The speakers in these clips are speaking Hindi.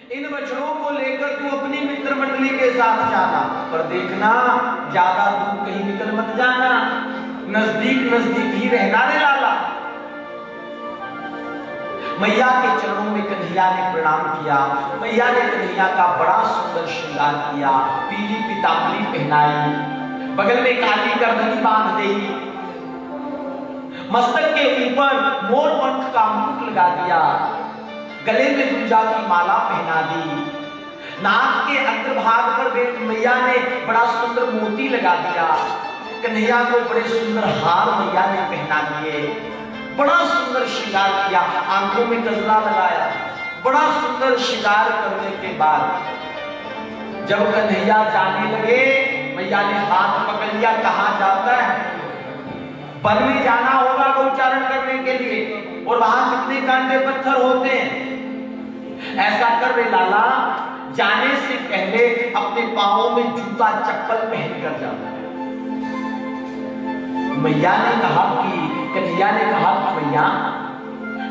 इन बछड़ों को लेकर तू अपनी मित्र मंडली के साथ जाना, पर देखना ज्यादा दूर कहीं निकल मत जाना, नजदीक नजदीक ही रहना रे लाला। मैया के चरणों में कन्हैया ने प्रणाम किया। मैया ने कन्हैया का बड़ा सुंदर श्रृंगार किया, पीली पीतांबरी पहनाई, बगल में काली करदनी बांध दी, मस्तक के ऊपर मोर पंख का मुकुट लगा दिया, गले में गुंजा की माला पहना दी, नाक के अग्रभाग पर मैया ने बड़ा सुंदर मोती लगा दिया, कन्हैया को बड़े सुंदर हार मैया ने पहना दिए, बड़ा सुंदर श्रृंगार किया, आंखों में गजरा लगाया। बड़ा सुंदर श्रृंगार करने के बाद जब कन्हैया जाने लगे, मैया ने हाथ पकड़ लिया, कहा जाता है वन में जाना होगा गौचारण करने के लिए, और वहां कितने कांटे पत्थर होते हैं। ऐसा कर रे लाला, जाने से पहले अपने पांवों में जूता चप्पल पहनकर जाना। मैया ने कहा कि कन्हैया ने कहा कि मैया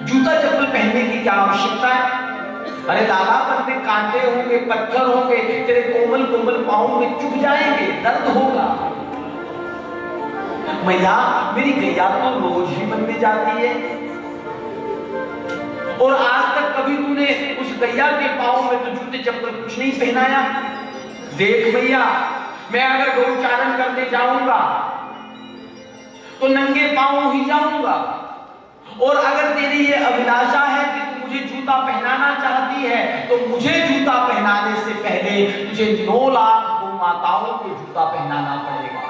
जूता चप्पल पहनने की क्या आवश्यकता है? अरे लाला, पर में कांटे होंगे, पत्थर होंगे, तेरे कोमल कोमल पांवों में चुभ जाएंगे, दर्द होगा। मैया, मेरी गैया तो रोज ही वन में जाती है, और आज तक कभी तूने उस गैया के पांव में तो जूते चप्पल कुछ नहीं पहनाया। देख मैया, मैं अगर गौचारण करने जाऊंगा तो नंगे पांव ही जाऊंगा, और अगर तेरी ये अभिलाषा है कि तू मुझे जूता पहनाना चाहती है, तो मुझे जूता पहनाने से पहले तुझे 9 लाख गौ माताओं को जूता पहनाना पड़ेगा।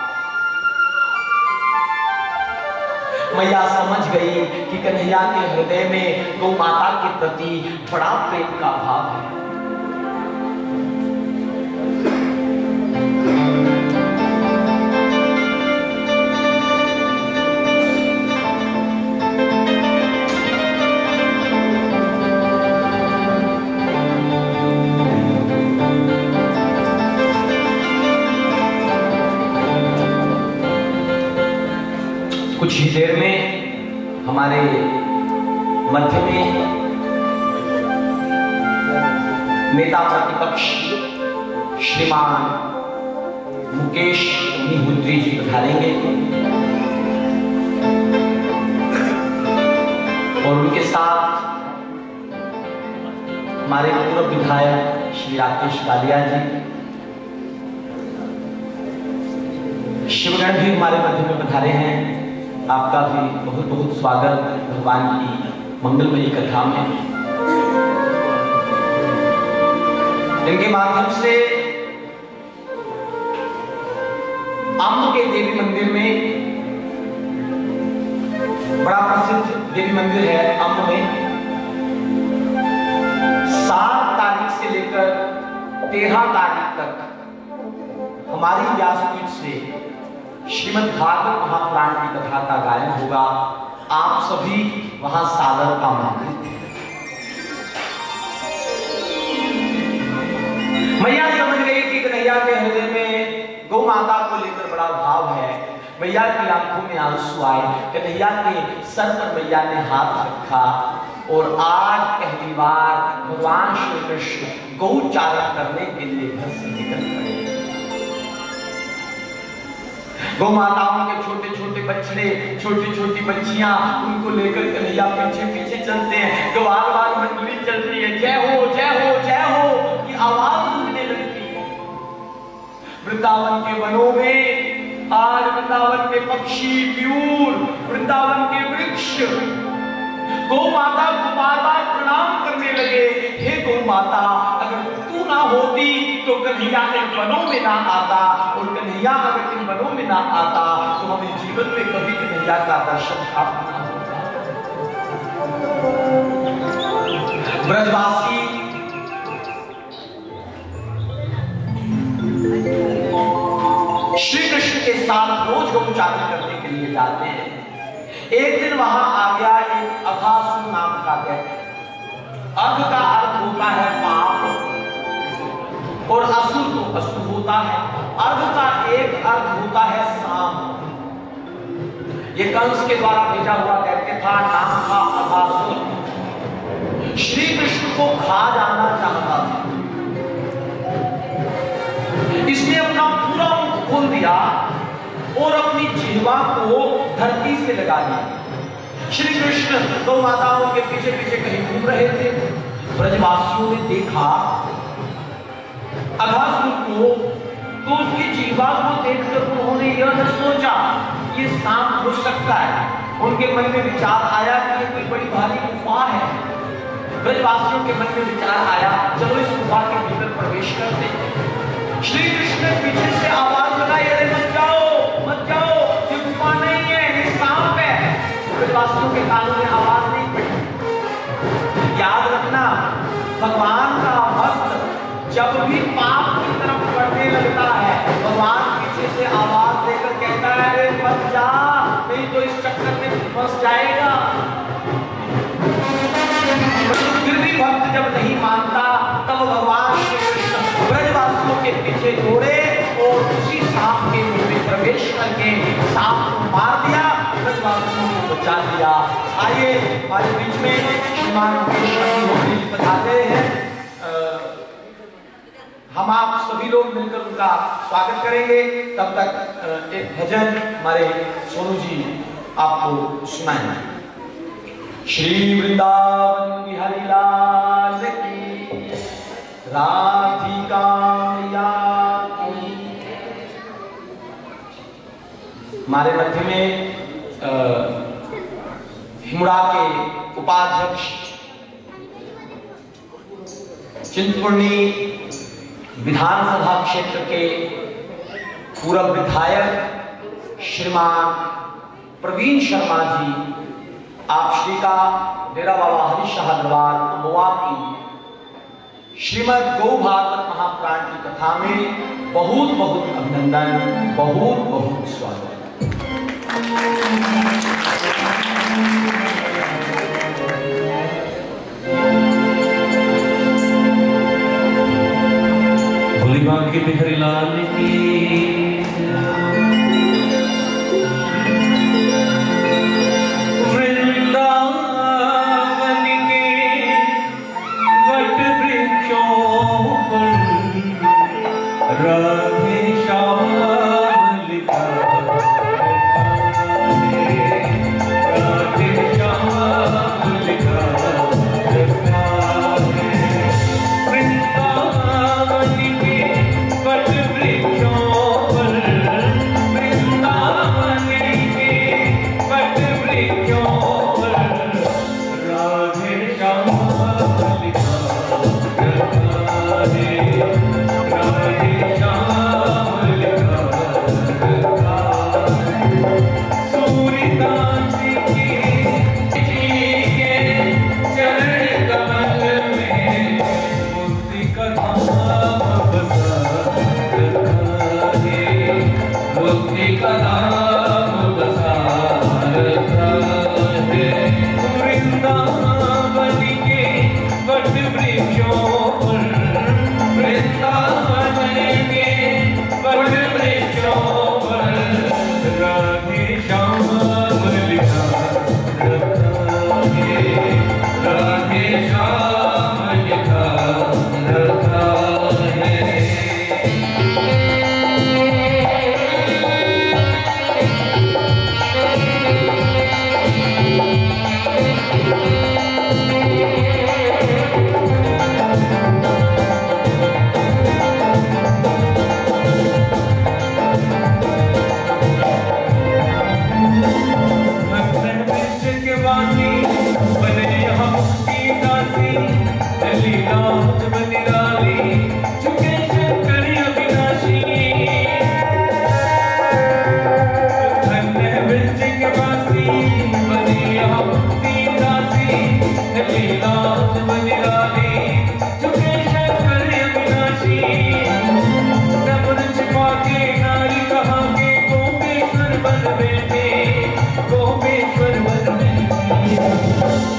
मैया समझ गई कि कन्हैया के हृदय में गौ माता के प्रति बड़ा प्रेम का भाव है। कुछ ही देर में हमारे मध्य में नेता प्रतिपक्ष श्रीमान मुकेश अग्निहोत्री जी पधारेंगे, और उनके साथ हमारे पूर्व विधायक श्री राकेश कालिया जी, शिवगण भी हमारे मध्य में पधारे हैं। आपका भी बहुत बहुत स्वागत भगवान की मंगलमयी कथा में। इनके माध्यम से अम्ब के देवी मंदिर में, बड़ा प्रसिद्ध देवी मंदिर है अम्ब में, 7 तारीख से लेकर 13 तारीख तक हमारी व्यासपीठ से श्रीमद् भागवत महापुराण की कथा का गायन होगा। आप सभी वहां सादर आमंत्रित हैं। मैया समझ गई कि कन्हैया के हृदय में गौ माता को लेकर बड़ा भाव है। मैया की आंखों में आंसू आए, कन्हैया के सर पर मैया ने हाथ रखा, और आज पहली बार भगवान श्री कृष्ण गौचारण करने के लिए घर से निकल पड़े। गौ माताओं के छोटे छोटे बछड़े, छोटी छोटी बच्चियां, उनको लेकर कन्हैया पीछे पीछे चलते हैं। ग्वाल वाल मंडली चलती है, जय हो जय हो जय हो की आवाज सुनने लगती है। वृंदावन के वनों में आज वृंदावन के पक्षी, प्यूर, वृंदावन के वृक्ष गौ माता को बार बार प्रणाम करने लगे। हे गौ माता, अगर तू ना होती तो कन्हैया इन वनों में ना आता, और कन्हैया अगर इन वनों में ना आता तो हमें जीवन में कभी कन्हैया का दर्शन प्राप्त ना होता। ब्रजवासी श्री कृष्ण के साथ रोज गौचारण करने के लिए जाते हैं। एक दिन वहां आ गया एक अघासुर नाम का दैत्य। अघ का अर्थ होता है पाप, और असुर तो असुर होता है। अर्घ का एक अर्थ होता है साम। ये कंस के द्वारा भेजा हुआ दैत्य था, नाम था अघासुर। श्री कृष्ण को खा जाना चाहता था। इसने अपना पूरा मुख खोल दिया और अपनी जिह्वा को धरती से लगा दिया। श्री कृष्ण दो माताओं के पीछे पीछे कहीं घूम रहे थे। ब्रजवासियों ने देखा अघासुर को, तो उसकी जिह्वा को देखकर उन्होंने यह न सोचा ये सांप हो सकता है। उनके मन में विचार आया कि ये कोई बड़ी भारी गुफा है। ब्रजवासियों के मन में विचार आया चलो इस गुफा के भीतर प्रवेश करते। श्री कृष्ण पीछे से आवाज लगाई, अरे मत जाओ, ये गुफा नहीं है, ये सांप है। ब्रजवासियों के कानों में आवाज नहीं पड़ी। याद रखना, भगवान का भक्त जब भी पाप की तरफ बढ़ने लगता है, भगवान पीछे से आवाज देकर कहता है अरे मत जा, नहीं तो इस चक्कर में फंस जाएगा। फिर भी भक्त जब नहीं मानता तब भगवान श्री कृष्ण ब्रजवासियों के पीछे दौड़े और उसी सांप के मुंह में प्रवेश करके सांप को मार दिया, ब्रजवासियों को बचा दिया। आइए हमारे बीच में श्रीमान बताते हैं, हम आप सभी लोग मिलकर उनका स्वागत करेंगे। तब तक एक भजन हमारे सोनू जी आपको सुनाएंगे। श्री वृंदावन बिहारी लाल की, राधिका मैया की। हमारे मध्य में हिमुड़ा के उपाध्यक्ष, चिंतपूर्णी विधानसभा क्षेत्र के पूर्व विधायक श्रीमान प्रवीण शर्मा जी, आप श्री का डेरा बाबा हरिशाह दरबार अमवा की श्रीमद् गौ भागवत महापुराण की कथा में बहुत बहुत अभिनंदन, बहुत बहुत स्वागत। के बिहारी लाल की, वृंदावन के वट वृक्षों पर राधे श्याम लिखा, राधे श्याम लिखा।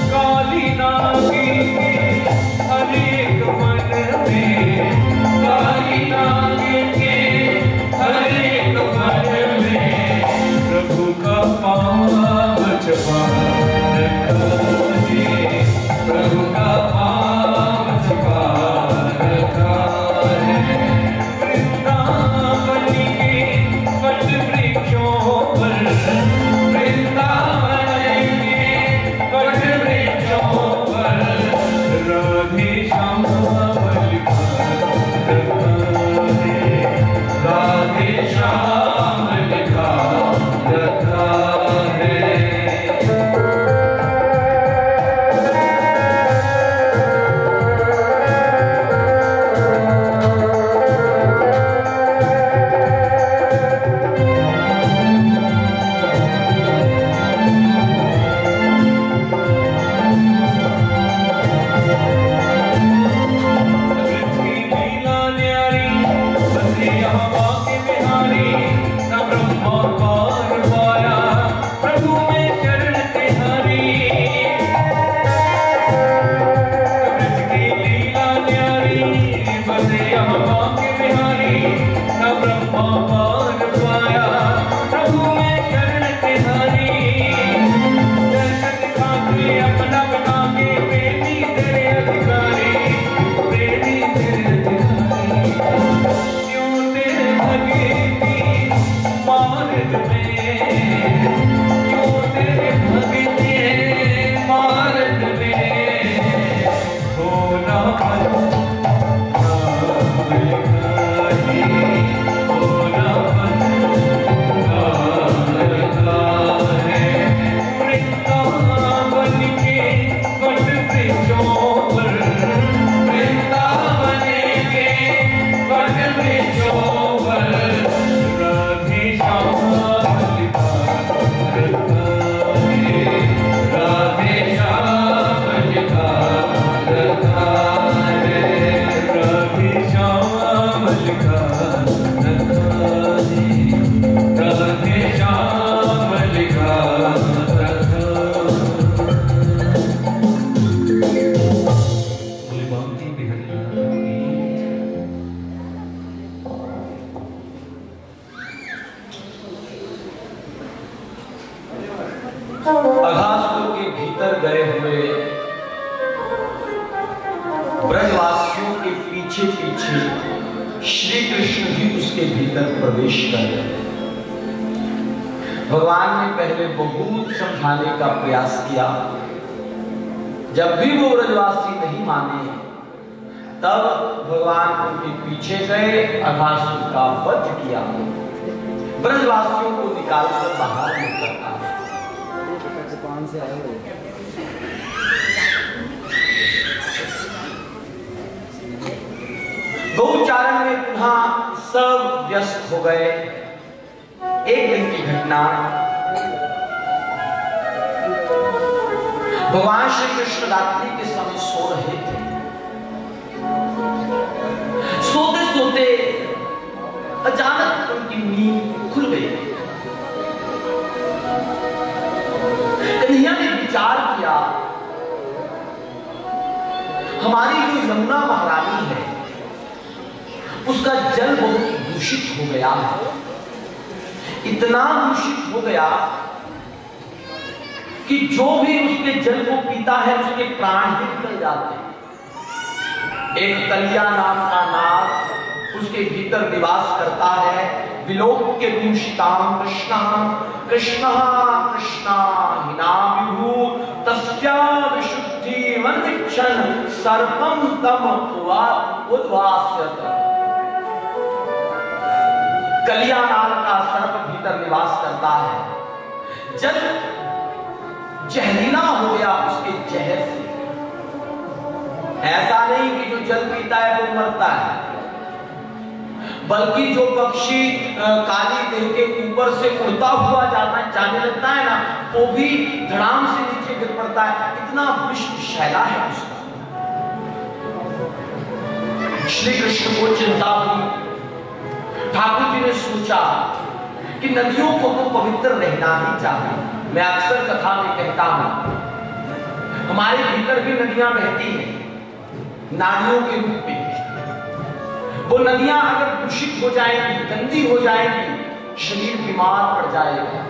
काली नागी हर एक मन पीछे पीछे श्री कृष्ण भी उसके भीतर प्रवेश कर गए। भगवान ने पहले बहुत समझाने का प्रयास किया, जब भी वो ब्रजवासी नहीं माने तब भगवान उनके पीछे गए, अघासुर का वध किया, ब्रजवासियों को निकालकर बाहर निकलता। गौचारण में पुनः सब व्यस्त हो गए। एक दिन की घटना, भगवान श्री कृष्ण रात्रि के समय सो रहे थे। सोते सोते अचानक उनकी नींद खुल गई। कन्हैया ने विचार किया, हमारी जो यमुना महारानी है उसका जल बहुत दूषित हो गया है, इतना दूषित हो गया कि जो भी उसके जल को पीता है उसके प्राण ही निकल जाते हैं। एक कलिया नाम का नाग उसके भीतर निवास करता है। विलोक के दूषिताम कृष्ण कृष्ण कृष्ण हिना विभू तस्या विशुद्धि वन्विक्षण सर्पम तम उद्वास्यत। कलिया नाग का सर्प भीतर निवास करता है। जल जहरीला हो गया उसके जहर से। ऐसा नहीं कि जो जल पीता है वो मरता है, बल्कि जो पक्षी काली देह के ऊपर से उड़ता हुआ जाने लगता है ना, वो भी धड़ाम से नीचे गिर पड़ता है। इतना विश्व शैला है उसका। श्री कृष्ण को चिंता हुई। ठाकुर जी ने सोचा कि नदियों को तो पवित्र रहना ही चाहिए। मैं अक्सर कथा में कहता हूं, हमारे भीतर भी नदियां बहती हैं नालियों के रूप में। वो नदियां अगर दूषित हो जाएंगी, गंदी हो जाएंगी, शरीर बीमार पड़ जाएगा।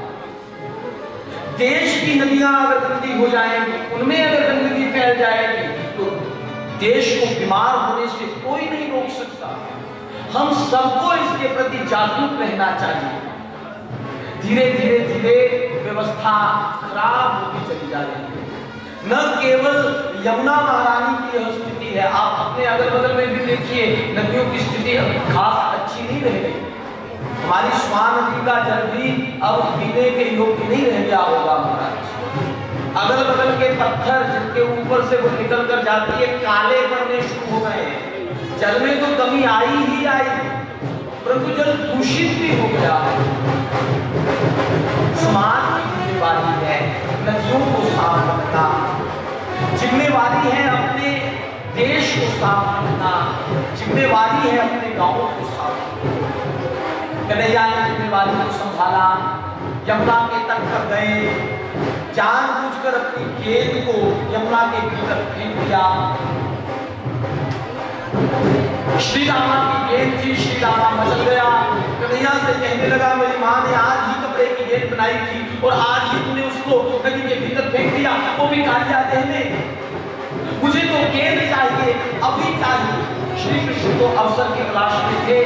देश की नदियां अगर गंदी हो जाएंगी, उनमें अगर गंदगी फैल जाएगी तो देश को बीमार होने से कोई नहीं रोक सकता। हम सबको इसके प्रति जागरूक रहना चाहिए। धीरे धीरे धीरे व्यवस्था खराब होती चली जा रही है। न केवल यमुना महारानी की यह स्थिति है, आप अपने अगल बगल में भी देखिए, नदियों की स्थिति खास अच्छी नहीं रह गई। हमारी स्वान नदी का जल भी अब पीने के योग्य नहीं रह गया होगा महाराज। अगल बगल के पत्थर जिनके ऊपर से वो निकल कर जाती है काले पड़ने शुरू हो गए हैं। जल में तो कमी आई ही आई, परंतु जल दूषित भी हो गया। समाज की जिम्मेवारी है नदियों को साफ रखना, जिम्मेवारी है अपने देश को साफ रखना, जिम्मेवारी है अपने गांवों को साफ रखना। कन्हैया ने जिम्मेवारी को संभाला, यमुना के तट पर गए, जानबूझकर अपनी गेंद को यमुना के भीतर फेंक दिया। श्री रामा की गेंद थी, श्री रामा मचल गया। कन्हैया से कहने लगा, मेरी माँ ने आज ही कपड़े की गेंद बनाई थी और आज ही तुमने उसको नदी के भीतर फेंक दिया, वो भी कालिया देह में। मुझे तो गेंद चाहिए, अभी चाहिए। श्री कृष्ण तो अवसर की तलाश में थे।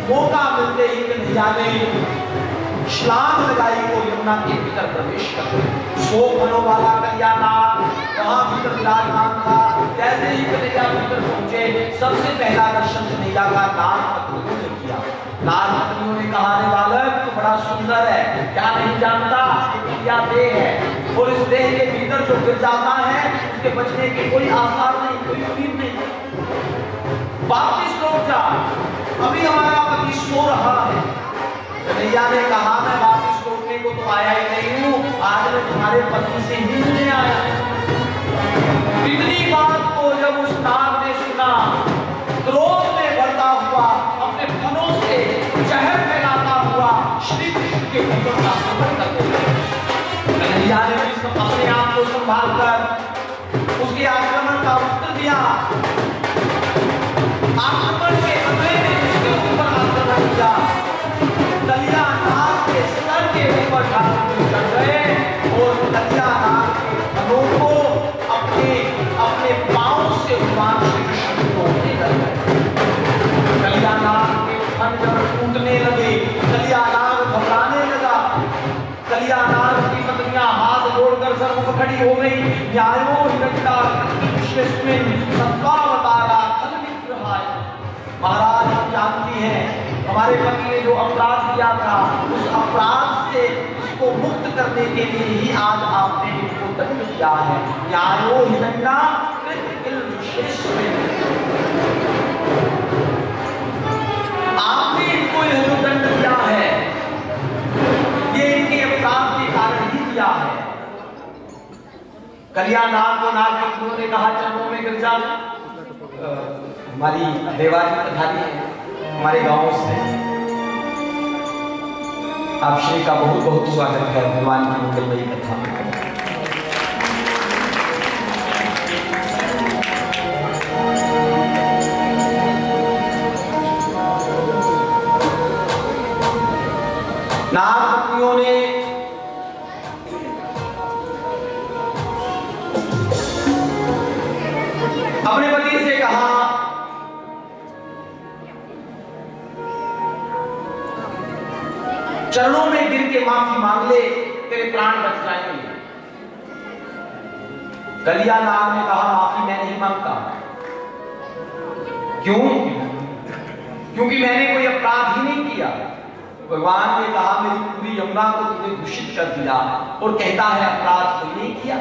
मौका मिलते ही कन्हैया ने छलांग लगाई और यमुना के भीतर प्रवेश कर गए। 100 फनों वाला कन्हैया नाग वहां भीतर विराजमान था। जैसे ही कन्हैया भीतर पहुंचे, सबसे पहला दर्शन कन्हैया का नाग पत्नियों ने किया। नाग पत्नियों ने कहा, अरे बालक तो बड़ा सुंदर है, क्या नहीं जानता कन्हैया देह है और इस देह के भीतर जो गिर जाता है उसके बचने के कोई आसार नहीं, कोई उम्मीद नहीं। वापिस लौट जा, अभी हमारा पति सो रहा है। कन्हैया ने कहा, मैं वापिस लौटने को तो आया ही नहीं हूं, आज मैं तुम्हारे पति से ही मिलने आया। इतनी बात को जब उस नाग ने सुना, क्रोध में बढ़ता हुआ, अपने फनों से जहर फैलाता हुआ श्री कृष्ण के भीतर आक्रमण करने लगा। कन्हैया ने भी अपने आप को संभाल कर उसके आक्रमण का उत्तर दिया। आक्रमण के अगले दिन उसके ऊपर आक्रमण किया। कलिया नाग के सर के ऊपर कर गए और कलिया नाग के फनों को अपने पांव से भगवान श्री कृष्ण को तोड़ने लग गए। हमारे पति ने जो अपराध किया था, उस अपराध से उसको मुक्त करने के लिए ही आज आपने इनको दंड दिया है। न्यायो हिरण्या आपने इनको यह जो दंड दिया है, ये इनके अपराध के कारण ही दिया है। कल्याणाथ को नाग ने कहा चरणों में गिर जा। हमारी देवाजी पधारी है हमारे गांव से, आप श्री का बहुत बहुत स्वागत है भगवान की मंगलमयी कथा में। नागपत्नियों ने अपने पति से कहा चरणों में गिर के माफी मांग ले, तेरे प्राण बच जाएंगे। कलिया नाग ने कहा माफी मैं नहीं मांगता। क्यों? क्योंकि मैंने कोई अपराध ही नहीं किया। भगवान ने कहा मेरी पूरी यमुना को तुमने दूषित कर दिया और कहता है अपराध कोई नहीं किया।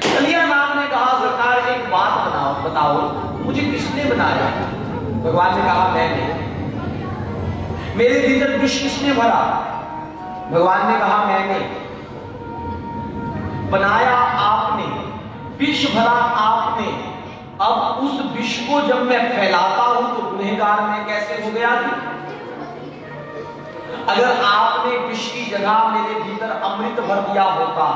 कलिया नाग ने कहा सरकार एक बात बताओ मुझे किसने बनाया? भगवान ने कहा मैंने। मेरे भीतर विष किसने भरा? भगवान ने कहा मैंने। बनाया आपने, विष भरा आपने। अब उस विष को जब मैं फैलाता हूं तो गुनहगार मैं कैसे हो गया था? अगर आपने विष की जगह मेरे भीतर अमृत भर दिया होता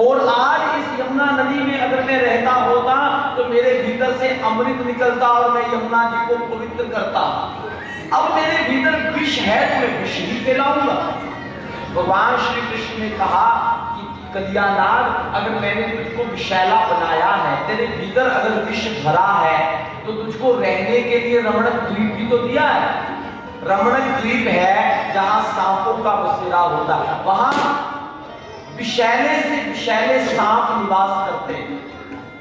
और आज इस यमुना नदी में अगर मैं रहता होता तो मेरे भीतर से अमृत निकलता और मैं यमुना जी को पवित्र करता। अब मेरे भीतर विष है तो मैं विष ही फैलाऊंगा। भगवान श्री कृष्ण ने कहा कि कल्याणाग अगर मैंने तुझको विषैला बनाया है, तेरे भीतर अगर विष भरा है तो तुझको रहने के लिए रमणक द्वीप भी तो दिया है। रमणक द्वीप है जहां सांपों का बसेरा होता है, वहां विषैले से विषैले सांप निवास करते हैं।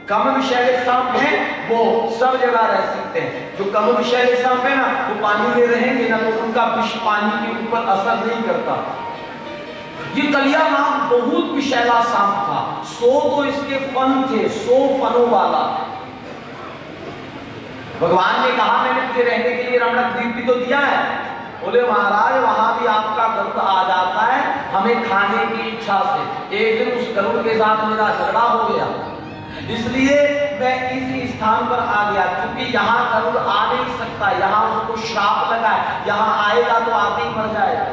कम विषैले सांप हैं वो सब जगह रह सकते हैं। जो कम विषैले सांप है ना वो पानी में रहेंगे ना तो उनका विष पानी के ऊपर असर नहीं करता। ये कलिया नाग बहुत विषैला सांप था। 100 तो इसके फन थे, 100 फनों वाला। भगवान ने कहा मैंने तुझे रहने के लिए रमणक द्वीप भी तो दिया है। बोले महाराज वहां भी आपका गरुड़ आ जाता है हमें खाने की इच्छा से। एक दिन उस गरुड़ के साथ मेरा झगड़ा हो गया, इसलिए मैं इस स्थान पर आ गया क्योंकि यहाँ गरुड़ आ नहीं सकता, यहाँ उसको श्राप लगा है, यहाँ आएगा तो आते ही मर जाएगा,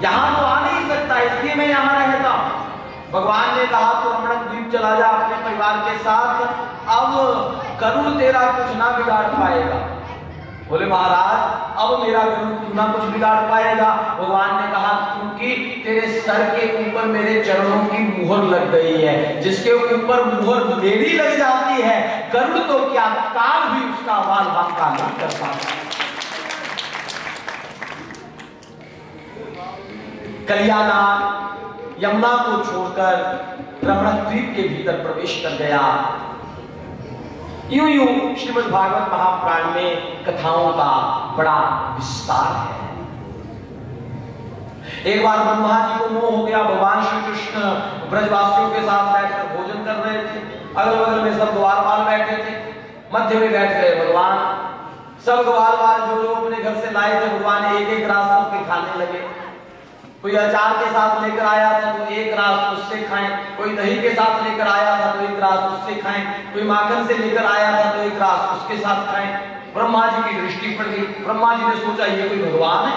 यहाँ तो आ नहीं सकता, इसलिए मैं यहाँ रहता हूँ। भगवान ने कहा तो रमणक द्वीप चला जा अपने परिवार के साथ, अब गरुड़ तेरा कुछ ना बिगाड़ पाएगा। बोले महाराज अब मेरा गरुड़ ना कुछ बिगाड़ पाएगा। भगवान ने कहा क्योंकि तेरे सर के ऊपर मेरे चरणों की मुहर लग गई है, जिसके ऊपर मुहर मेरी लग जाती है गरुड़ तो क्या काल भी उसका बाल बांका नहीं कर पाता। कल्याणाग यमुना को छोड़कर रमणक द्वीप के भीतर प्रवेश कर गया। यूं यूं श्रीमद् भागवत महापुराण में कथाओं का बड़ा विस्तार है। एक बार ब्रह्मा जी को मोह हो गया। भगवान श्री कृष्ण ब्रजवासियों के साथ बैठकर भोजन कर रहे थे। अगल बगल में सब ग्वालवाल बैठे थे, मध्य में बैठ गए भगवान। सब ग्वालवाल जो जो अपने घर से लाए थे भगवान एक एक रास सबके खाने लगे। कोई अचार के साथ लेकर आया था तो एक रास उससे खाएं, कोई दही के साथ लेकर आया था तो एक रास उससे खाएं, कोई माखन से लेकर आया था तो एक रास उसके साथ खाएं। ब्रह्मा जी की दृष्टि पड़ गई। ब्रह्मा जी ने सोचा ये कोई भगवान है,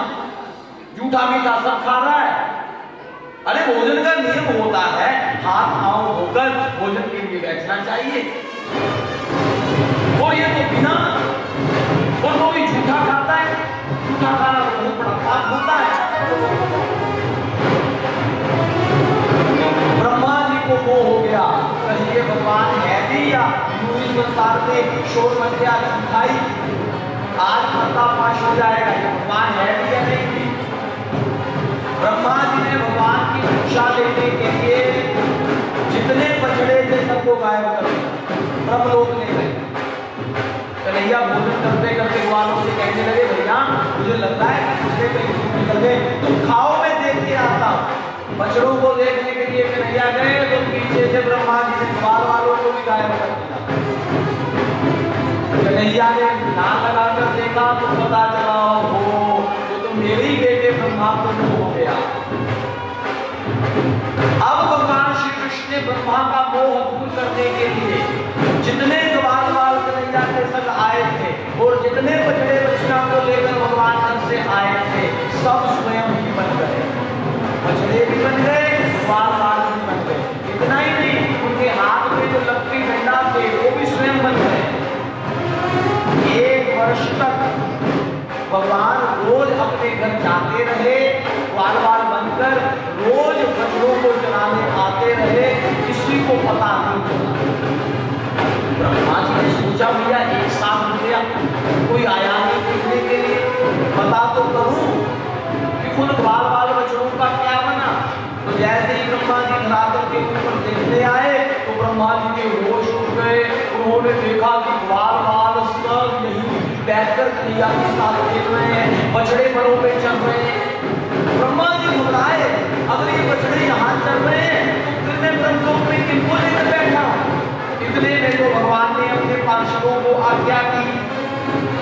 जूठा मीठा सब खा रहा है। अरे भोजन का नियम होता है हाथ पांव धोकर भोजन के लिए बैठना चाहिए, और ये तो बिना और वो भी जूठा खाता है। जूठा खाना बहुत बड़ा पाप होता है। ब्रह्मा जी को वो हो गया कहिए भगवान है भी या पूरी संसार में शोर मच गया दिखाई, आज पर्दाफाश हो जाएगा कि भगवान है भी या नहीं भी। ब्रह्मा जी ने भगवान की शिक्षा लेने के लिए जितने बछड़े थे सबको गायब कर दिया, ब्रह्मलोक ले गए। लग रहा है कि मुझे कहीं दूर निकल गए, तुम खाओ मैं देख के आता हूँ। बछड़ों को देखने के लिए कन्हैया गए तो पीछे से ब्रह्मा जी ने ग्वाल वालों को भी गायब कर दिया। कन्हैया ने नाक लगाकर देखा तो पता चला हो तो मेरे ही बेटे ब्रह्मा को मोह हो गया। अब भगवान श्री कृष्ण ने ब्रह्मा का मोह दूर करने के लिए जितने ग्वाल वाल कन्हैया के संग आए थे और जितने बछड़े बछिया को लेकर भगवान घर से आए थे सब स्वयं ही बन गए। बछड़े भी बन गए, ग्वाल वाल भी बन गए। इतना ही नहीं, उनके हाथ में जो लकड़ी डंडा थे वो भी स्वयं बन गए। 1 वर्ष तक भगवान रोज अपने घर जाते रहे, ग्वाल वाल बनकर रोज बछड़ों को चलाने आते रहे, किसी को पता नहीं चला। ब्रह्मा जी ने सोचा भैया 1 साल हो गया, कोई आया नहीं देखने के लिए, पता तो करूं कि उन ग्वाल वाल बछड़ों का क्या बना। तो जैसे ही ब्रह्मा जी धरातल के ऊपर देखने आए तो ब्रह्मा जी के होश उड़ गए। उन्होंने देखा कि ग्वाल वाल सब यही बैठकर कन्हैया के साथ खेल रहे हैं, बछड़े बड़ों पे चल रहे हैं। ब्रह्मा जी घबराए, अगर ये बछड़े यहाँ चल रहे हैं तो फिर मैं ब्रह्मलोक में किनको लेकर बैठा। इतने में तो भगवान ने अपने पार्षदों को आज्ञा की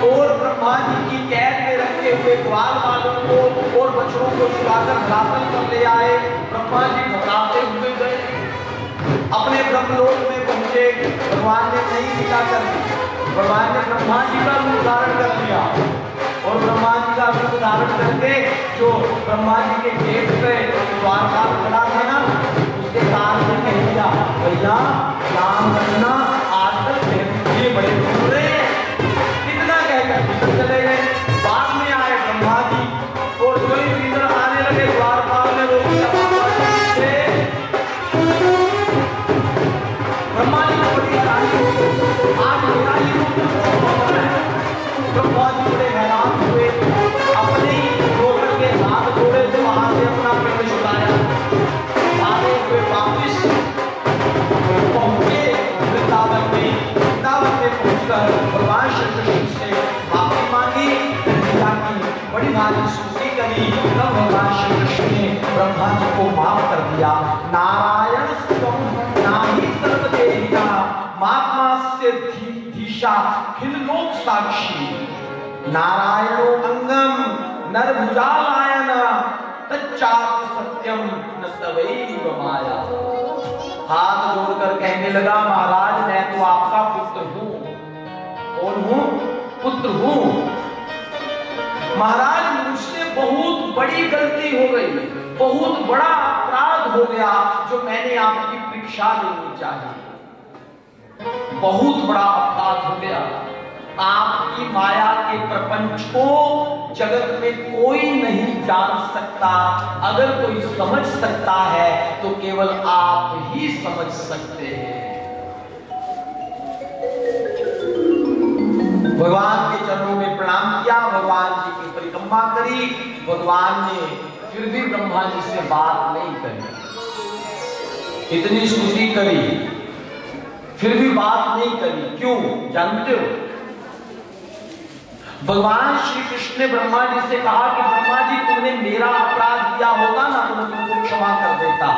और ब्रह्मा जी की कैद में रखे हुए ग्वाल वालों को और बछड़ों को छुड़ाकर धरातल पर ले आए। ब्रह्मा जी घबराते हुए गए, अपने ब्रह्मलोक में पहुंचे। भगवान ने नई लीला कर दी। भगवान ने ब्रह्मा जी का रूप धारण कर लिया और ब्रह्मा जी का रूप धारण करके जो ब्रह्मा जी के गेट पे द्वार का खड़ा था ना, उसके कान में कह दिया, भैया राम रखना, आजकल ये बड़े बुरे हैं। इतना कहकर भीतर चले गए। बाद में आए ब्रह्मा जी और जो ही भीतर आने लगे द्वारपाल ने रोक दिया। ब्रह्मा जी को बड़ी हैरानी हुई, आज मेरा ही रूप है। ब्रह्मा जी बड़े हैरान हुए, अपने ही रोकर के हाथ जोड़े थे, वहां से अपना पिंड छुड़ाया, आगे हुए वापिस पहुंचे वृंदावन में। वृंदावन में पहुंचकर भगवान श्री कृष्ण से माफी मांगी, कन्हैया की बड़ी भारी स्तुति करी। तब भगवान श्री कृष्ण ने ब्रह्मा जी को माफ कर दिया। नारायण नाहि सर्वदेहिका मात्मास्य धीशा खिल लोक साक्षी। नारायणो अंगम नरभुजालायन तच्चापि सत्यम न सवैव माया। हाथ जोड़कर कहने लगा, महाराज मैं तो आपका पुत्र हूं। कौन हूं? पुत्र हूं। महाराज मुझसे बहुत बड़ी गलती हो गई, बहुत बड़ा अपराध हो गया जो मैंने आपकी परीक्षा लेनी चाहिए। बहुत बड़ा अपराध हो गया। आपकी माया के प्रपंच को जगत में कोई नहीं जान सकता। अगर कोई समझ सकता है तो केवल आप ही समझ सकते हैं। भगवान के चरणों में प्रणाम किया, भगवान जी की परिक्रमा करी। भगवान ने फिर भी ब्रह्मा जी से बात नहीं करी। इतनी स्तुति करी फिर भी बात नहीं करी। क्यों जानते हो? भगवान श्री कृष्ण ने ब्रह्मा जी से कहा कि ब्रह्मा जी तुमने मेरा अपराध किया होता ना तो मैं तुमको क्षमा कर देता,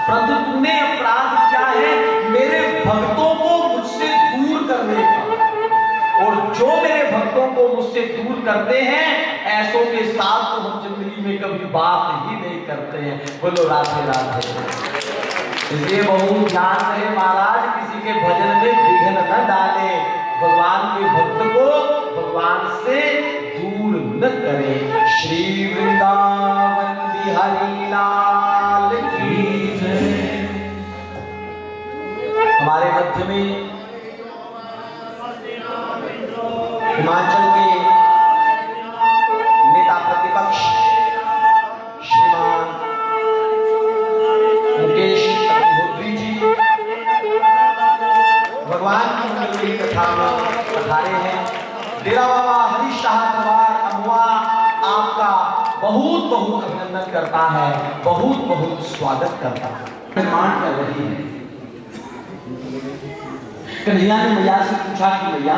परंतु तुमने अपराध क्या है? मेरे भक्तों को मुझसे दूर करने का। और जो मेरे भक्तों को मुझसे दूर करते हैं ऐसों के साथ तो हम जिंदगी में कभी बात ही नहीं करते हैं। बोलो राधे राधे। इसलिए बहुत ध्यान रहे महाराज, किसी के भजन में विघ्न न डाले। भगवान के भक्त को भगवान से दूर न करे। श्री वृंदावन बिहारी लाल की जय। हमारे मध्य में हिमाचल के नेता प्रतिपक्ष श्रीमान मुकेश अग्निहोत्री जी भगवान की मंगल कथा में पधारे हैं। डेरा बाबा हरीश शाह परिवार अमवा आपका बहुत बहुत अभिनंदन करता है, बहुत बहुत स्वागत करता है। निर्माण कर रही है। कन्हैया ने मैया से पूछा कि मैया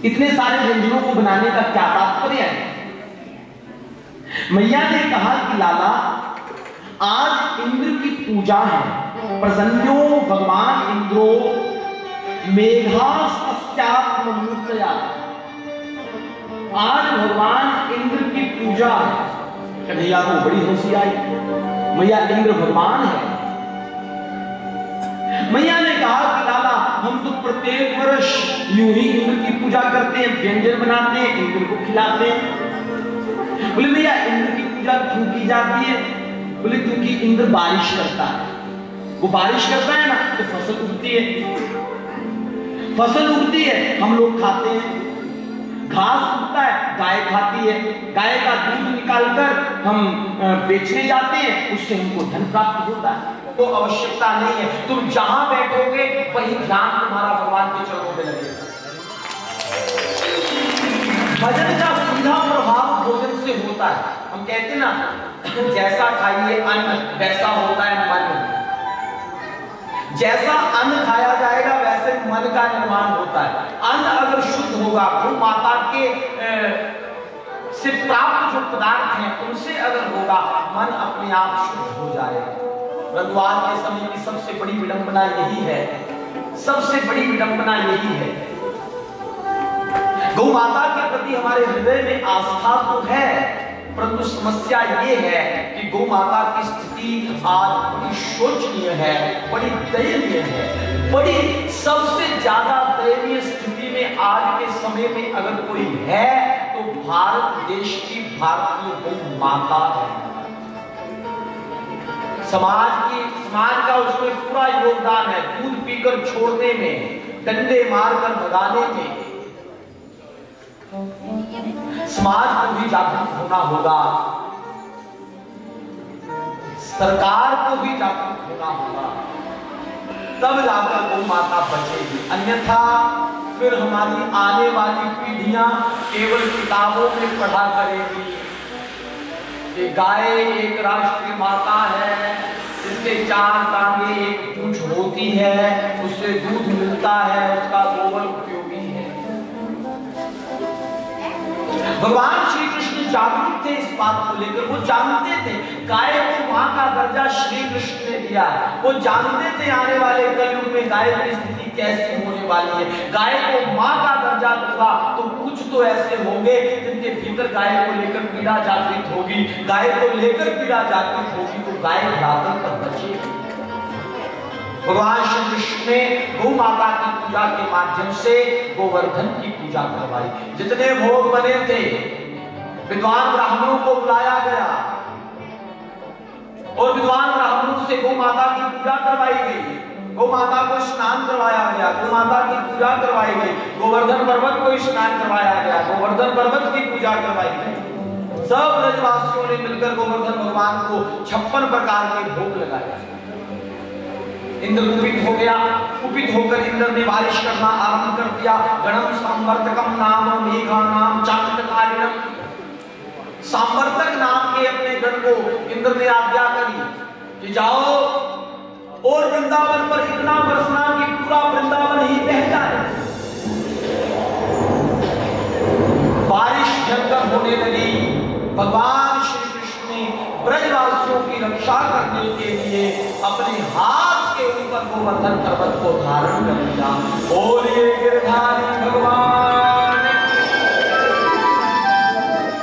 इतने सारे व्यंजनों को बनाने का क्या तात्पर्य है? मैया ने कहा कि लाला, आज इंद्र की पूजा है। प्रसन्नो भगवान इंद्रो मेघास्त्यात्मूर्तया। आज भगवान इंद्र की पूजा है। कन्हैया को बड़ी हंसी आई। मैया इंद्र भगवान है। मैया ने कहा कि लाला, हम तो प्रत्येक वर्ष यूं ही इंद्र की पूजा करते हैं, व्यंजन बनाते हैं, इंद्र को खिलाते हैं। बोले भैया इंद्र की पूजा क्यों की जाती है? बोले क्योंकि इंद्र बारिश करता है। वो बारिश करता है ना तो फसल उगती है, फसल उगती है, हम लोग खाते हैं। घास उगता है, गाय खाती है, गाय का दूध निकालकर हम बेचने जाते हैं, उससे हमको धन प्राप्त होता है। तो आवश्यकता नहीं है, तुम जहां बैठोगे वही ध्यान तुम्हारा भगवान के चरणों में लगेगा। भजन का सीधा प्रभाव भोजन से होता है। हम कहते ना, जैसा खाइए अन्न वैसा होता है मन। जैसा अन्न खाया जाएगा वैसे मन का निर्माण होता है। अन्न अगर शुद्ध होगा, गौ माता के से प्राप्त जो पदार्थ हैं उनसे अगर होगा, मन अपने आप शुद्ध हो जाएगा। रंगवार के समय की सबसे बड़ी विडंबना यही है, सबसे बड़ी विडंबना यही है। गौ माता के प्रति हमारे हृदय में आस्था तो है, परंतु समस्या ये है कि गौ माता की स्थिति आज बड़ी शोचनीय है, बड़ी दयनीय है। बड़ी सबसे ज्यादा दयनीय स्थिति में आज के समय में अगर कोई है तो भारत देश की भारतीय गौ माता है। समाज का उसमें पूरा योगदान है, दूध पीकर छोड़ने में, डंडे मारकर भगाने में। समाज को भी जागरूक होना होगा, सरकार को भी जागरूक होना होगा, तब जाकर गौ माता बचेगी। अन्यथा फिर हमारी आने वाली पीढ़ियां केवल किताबों में पढ़ा करेगी कि गाय एक राष्ट्रीय माता है, इसके 4 टांगे एक पूंछ होती है, उससे दूध मिलता है, उसका गोबर उपयोगी है। भगवान श्री कृष्ण जागरूक थे इस बात को लेकर। वो जानते थे गाय को मां का दर्जा श्री कृष्ण ने दिया। वो जानते थे आने वाले कलयुग में गाय की स्थिति कैसी होने वाली है। गाय को मां का दर्जा दूंगा तो कुछ तो ऐसे होंगे जिनके भीतर गाय को लेकर पीड़ा जागृत होगी, गाय को लेकर पीड़ा जागृत होगी, तो गाय घातक पर बचेगी। भगवान श्री कृष्ण ने गौ माता की पूजा के माध्यम से गोवर्धन की पूजा करवाई। जितने भोग बने थे विद्वान ब्राह्मणों को बुलाया गया और विद्वान ब्राह्मणों से गौ माता की पूजा करवाई गई। गौ माता को स्नान करवाया गया, गौ माता की पूजा करवाई गई, गोवर्धन पर्वत को स्नान करवाया गया, गोवर्धन पर्वत की पूजा करवाई गई। सब ब्रजवासियों ने मिलकर गोवर्धन भगवान को 56 प्रकार के भोग लगाए। इंद्र कुपित हो गया, कुपित होकर इंद्र ने बारिश करना आरंभ कर दिया। गणम संवर्तकम नाम मेघानाम चांदकारिणम। संवर्तक नाम के अपने गण को इंद्र ने आज्ञा करी कि जाओ और वृंदावन पर इतना बरसना कि पूरा वृंदावन ही बह जाए। बारिश भयंकर होने लगी। भगवान श्री कृष्ण ने ब्रजवासियों की रक्षा करने के लिए अपने हाथ के ऊपर गोवर्धन पर्वत को धारण कर लिया। बोलिए गिरधारी भगवान।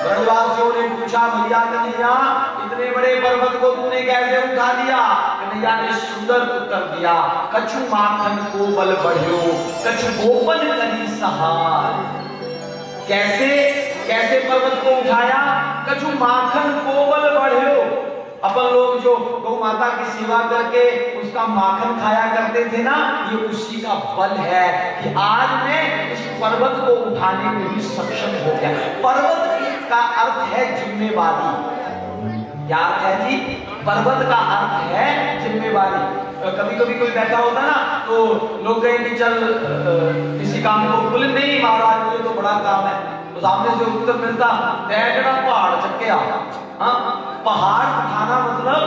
ब्रजवासियों ने पूछा, भैया कन्हैया इतने बड़े पर्वत को तूने कैसे उठा लिया? कन्हैया ने सुंदर उत्तर दिया, कछु माखन को बल बढ़ियो, कछु गोपन करी सहार। कैसे कैसे पर्वत को उठाया? कछु माखन को बल बढ़ियो। अपन लोग जो गौ माता की सेवा करके उसका माखन खाया करते थे ना, ये उसी का बल है कि आज मैं इस पर्वत को उठाने में भी सक्षम हो गया। पर्वत का अर्थ है जिम्मेवारी। क्या अर्थ है जी? पर्वत का अर्थ है जिम्मेवारी। कभी कभी कोई बैठा होता ना तो लोग कहें कि चल किसी काम को, बोले नहीं महाराज मुझे तो बड़ा काम है, तो सामने से उत्तर मिलता बैठना पहाड़ चक्के आ। हाँ, पहाड़ उठाना मतलब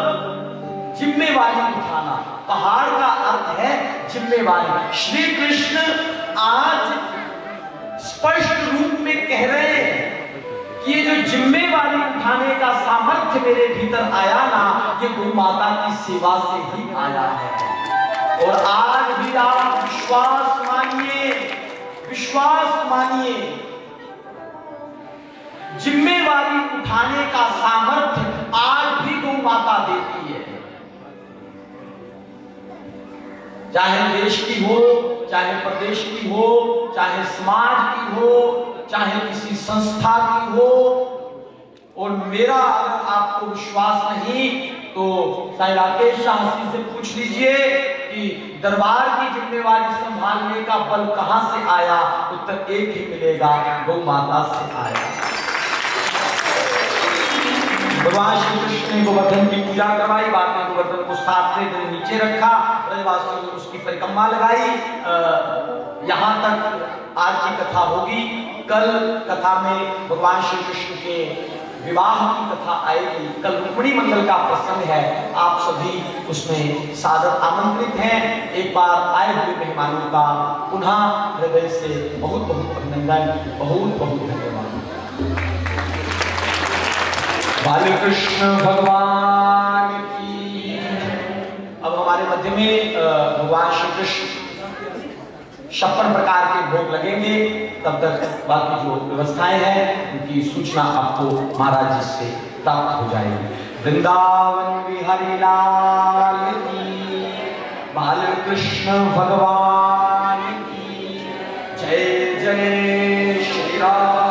जिम्मेवारी उठाना। पहाड़ का अर्थ है जिम्मेवारी। श्री कृष्ण आज स्पष्ट रूप में कह रहे हैं कि ये जो जिम्मेवारी उठाने का सामर्थ्य मेरे भीतर आया ना, ये गौ माता की सेवा से ही आया है। और आज भी आप विश्वास मानिए, जिम्मेवारी उठाने का सामर्थ्य आज भी गौ माता देती है। चाहे देश की हो, चाहे प्रदेश की हो, चाहे समाज की हो, चाहे किसी संस्था की हो। और मेरा अगर आपको विश्वास नहीं तो साईं राकेश शास्त्री से पूछ लीजिए कि दरबार की जिम्मेवारी संभालने का बल कहां से आया। उत्तर एक ही मिलेगा, गौ माता से आया। भगवान श्री कृष्ण ने गोवर्धन की पूजा करवाई, बाद में गोवर्धन को 7 दिन नीचे रखा, ब्रजवासियों ने उसकी परिक्रमा लगाई। यहाँ तक आज की कथा होगी। कल कथा में भगवान श्री कृष्ण के विवाह की कथा आएगी। कल रुक्मिणी मंगल का प्रसंग है। आप सभी उसमें सादर आमंत्रित हैं। एक बार आए हुए मेहमानों का पुनः हृदय से बहुत बहुत अभिनंदन, बहुत बहुत धन्यवाद। बालकृष्ण भगवान की। अब हमारे मध्य में भगवान श्री कृष्ण 56 प्रकार के भोग लगेंगे। तब तक बाकी जो व्यवस्थाएं हैं उनकी सूचना आपको महाराज जी से प्राप्त हो जाएगी। वृंदावन बिहारी लाल की, बालकृष्ण भगवान की जय जय श्री राम।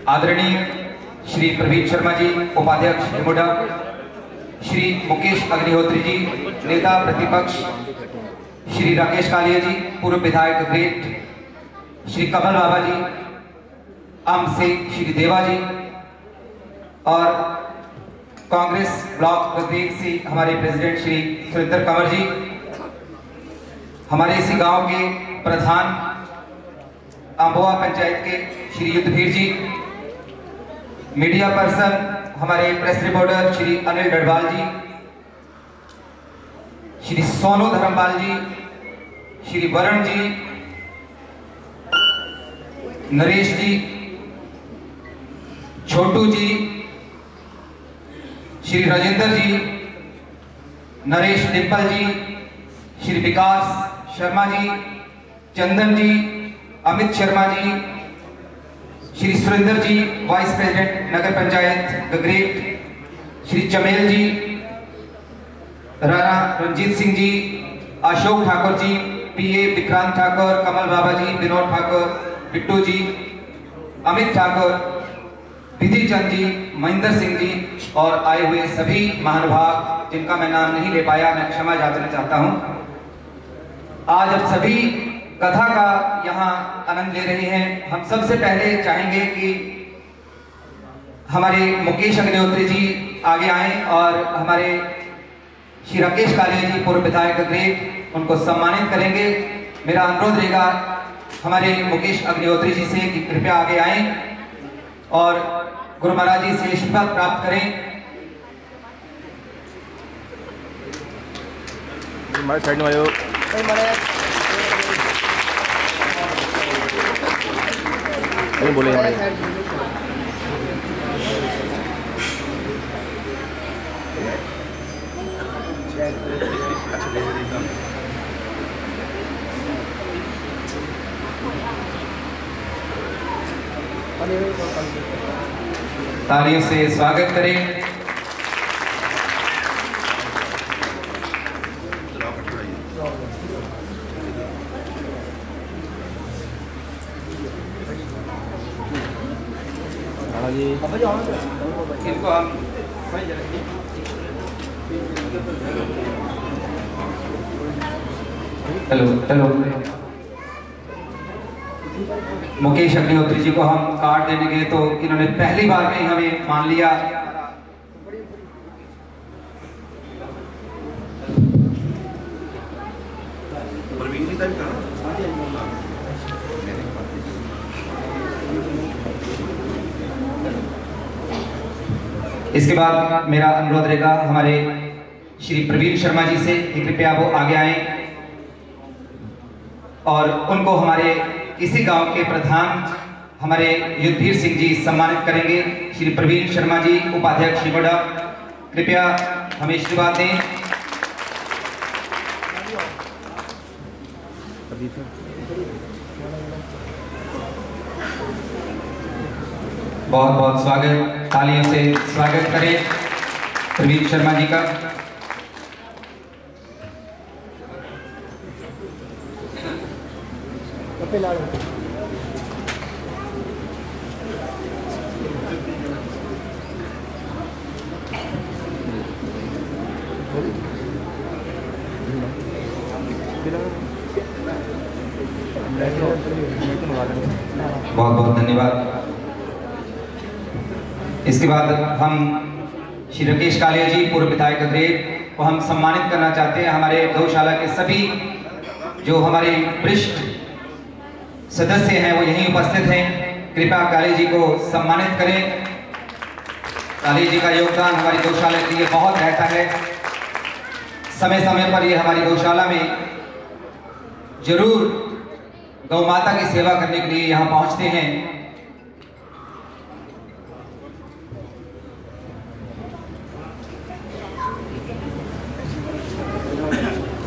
आदरणीय श्री प्रवीण शर्मा जी, उपाध्यक्ष हिमुडा, श्री मुकेश अग्निहोत्री जी, नेता प्रतिपक्ष, श्री राकेश कालिया जी, पूर्व विधायक ग्रेट, श्री कमल बाबा जी, आम से श्री देवा जी, और कांग्रेस ब्लॉक ग्रेट से हमारे प्रेसिडेंट श्री सुरेंद्र कंवर जी, हमारे इसी गांव के प्रधान आंबोआ पंचायत के श्री युद्धवीर जी, मीडिया पर्सन हमारे प्रेस रिपोर्टर श्री अनिल डडवाल जी, श्री सोनू धर्मपाल जी, श्री वरुण जी, नरेश जी, छोटू जी, श्री राजेंद्र जी, नरेश डिम्पल जी, श्री विकास शर्मा जी, चंदन जी, अमित शर्मा जी, श्री सुरेंद्र जी, वाइस प्रेसिडेंट नगर पंचायत गगरेट, श्री चमेल जी, राणा रंजीत सिंह जी, अशोक ठाकुर जी, पीए विक्रांत ठाकुर, कमल बाबा जी, विनोद ठाकुर, बिट्टू जी, अमित ठाकुर, विधि चंद जी, महेंद्र सिंह जी और आए हुए सभी महानुभाव जिनका मैं नाम नहीं ले पाया, मैं क्षमा याचना चाहता हूं। आज अब सभी कथा का यहाँ आनंद ले रहे हैं। हम सबसे पहले चाहेंगे कि हमारे मुकेश अग्निहोत्री जी आगे आएं और हमारे श्री राकेश कालिया जी, पूर्व विधायक ग्रेट, उनको सम्मानित करेंगे। मेरा अनुरोध रहेगा हमारे मुकेश अग्निहोत्री जी से कि कृपया आगे आएं और गुरु महाराज जी से आशीर्वाद प्राप्त करें। साइड में आयो। बोले तालियों से स्वागत करें। इनको हम हेलो हेलो मुकेश अग्निहोत्री जी को हम कार्ड देने गए तो इन्होंने पहली बार में ही हमें मान लिया। इसके बाद मेरा अनुरोध रहेगा हमारे श्री प्रवीण शर्मा जी से कि कृपया वो आगे आए और उनको हमारे इसी गांव के प्रधान हमारे युद्धवीर सिंह जी सम्मानित करेंगे। श्री प्रवीण शर्मा जी उपाध्यक्ष शिवड़ा, कृपया हमें आशीर्वाद दें। बहुत बहुत स्वागत, तालियों से स्वागत करें प्रवीण शर्मा जी का। बहुत बहुत धन्यवाद। इसके बाद हम श्री राकेश कालिया जी पूर्व विधायक ग्रेड को हम सम्मानित करना चाहते हैं। हमारे गौशाला के सभी जो हमारे वरिष्ठ सदस्य हैं वो यहीं उपस्थित हैं, कृपया कालिया जी को सम्मानित करें। कालिया जी का योगदान हमारी गौशाला के लिए बहुत रहता है। समय समय पर ये हमारी गौशाला में जरूर गौ माता की सेवा करने के लिए यहाँ पहुँचते हैं।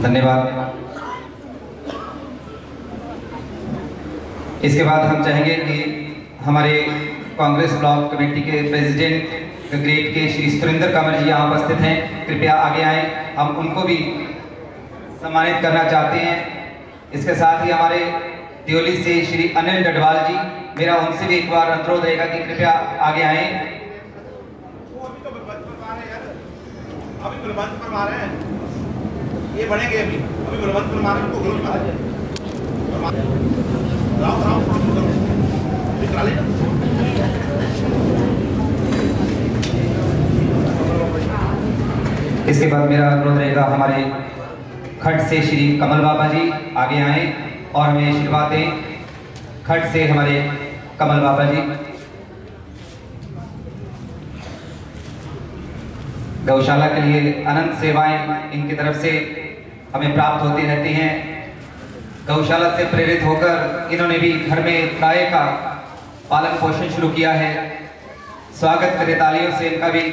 धन्यवाद। इसके बाद हम चाहेंगे कि हमारे कांग्रेस ब्लॉक कमेटी के प्रेसिडेंट ग्रेड के श्री सुरेंद्र कंवर जी यहाँ उपस्थित हैं, कृपया आगे आएं। हम उनको भी सम्मानित करना चाहते हैं। इसके साथ ही हमारे त्योली से श्री अनिल डडवाल जी, मेरा उनसे भी एक बार अनुरोध रहेगा कि कृपया आगे आएं। ये बनेंगे अभी बलवंत पर मारे उनको ग्रोथ मारे राव निकाल लेना। इसके बाद मेरा अनुरोध रहेगा हमारे खट से श्री कमल बाबा जी आगे आए और हमें आशीर्वाद दें। खट से हमारे कमल बाबा जी। गौशाला के लिए अनंत सेवाएं इनकी तरफ से हमें प्राप्त होती रहती हैं। गौशाला से प्रेरित होकर इन्होंने भी घर में गाय का पालन पोषण शुरू किया है। स्वागत करें तालियों से इनका भी।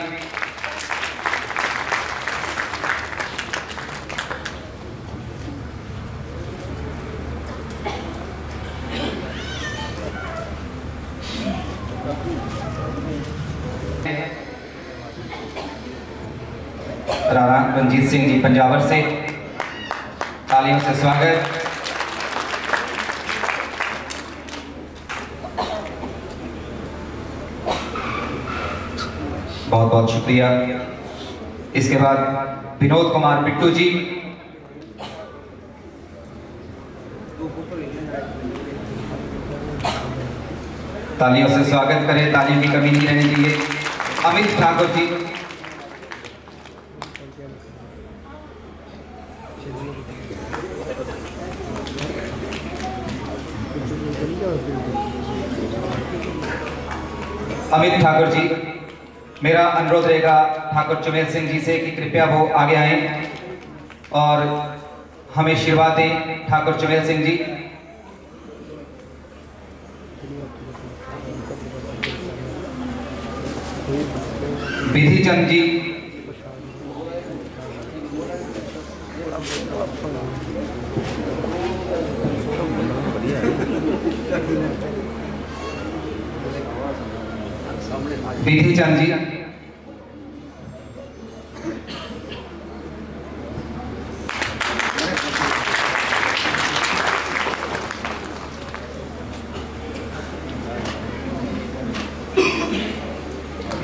राणा रंजीत सिंह जी पंजाबर से, तालियों से स्वागत। बहुत बहुत शुक्रिया। इसके बाद विनोद कुमार बिट्टू जी, तालियों से स्वागत करें, तालियों की कमी नहीं रहनी चाहिए। अमित ठाकुर जी, अमित ठाकुर जी, मेरा अनुरोध रहेगा ठाकुर चुमेल सिंह जी से कि कृपया वो आगे आएं और हमें आशीर्वाद दें। ठाकुर चुमेल सिंह जी, विधि चंद जी, विधि चंद जी,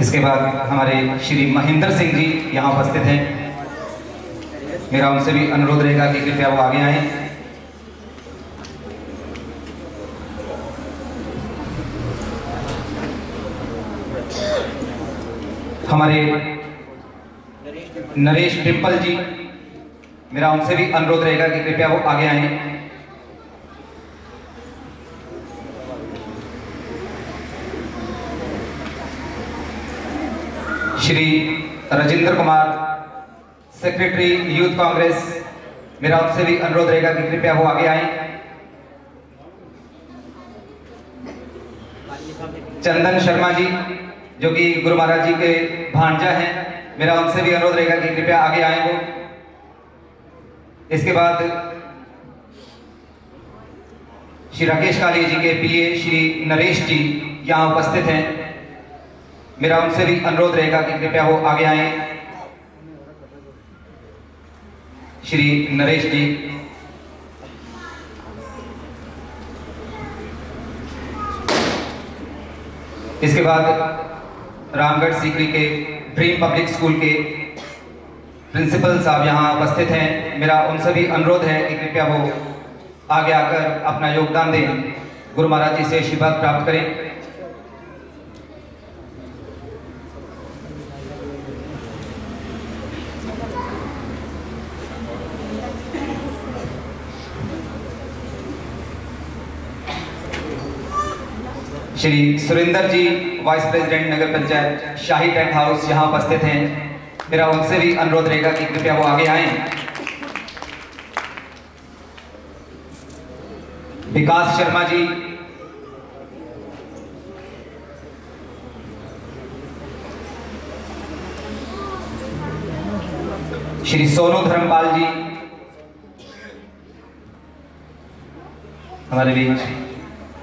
इसके बाद हमारे श्री महेंद्र सिंह जी यहाँ उपस्थित हैं। मेरा उनसे भी अनुरोध रहेगा कि कृपया वो आगे आए। हमारे नरेश डिम्पल जी, मेरा उनसे भी अनुरोध रहेगा कि कृपया वो आगे आए। श्री राजेंद्र कुमार, सेक्रेटरी यूथ कांग्रेस, मेरा उनसे भी अनुरोध रहेगा कि कृपया वो आगे आए। चंदन शर्मा जी, जो कि गुरु महाराज जी के भांजा हैं, मेरा उनसे भी अनुरोध रहेगा कि कृपया आगे आए वो। इसके बाद श्री राकेश काली जी के पीए श्री नरेश जी यहाँ उपस्थित हैं। मेरा उनसे भी अनुरोध रहेगा कि कृपया वो आगे आए। श्री नरेश जी, इसके बाद रामगढ़ सीकरी के ड्रीम पब्लिक स्कूल के प्रिंसिपल साहब यहाँ उपस्थित हैं। मेरा उनसे भी अनुरोध है कि कृपया वो आगे आकर अपना योगदान दें, गुरु महाराज जी से आशीर्वाद प्राप्त करें। श्री सुरेंद्र जी, वाइस प्रेसिडेंट नगर पंचायत शाही टेंट हाउस, यहाँ उपस्थित हैं। मेरा उनसे भी अनुरोध रहेगा कि कृपया वो आगे आएं। विकास शर्मा जी, श्री सोनू धर्मपाल जी हमारे बीच,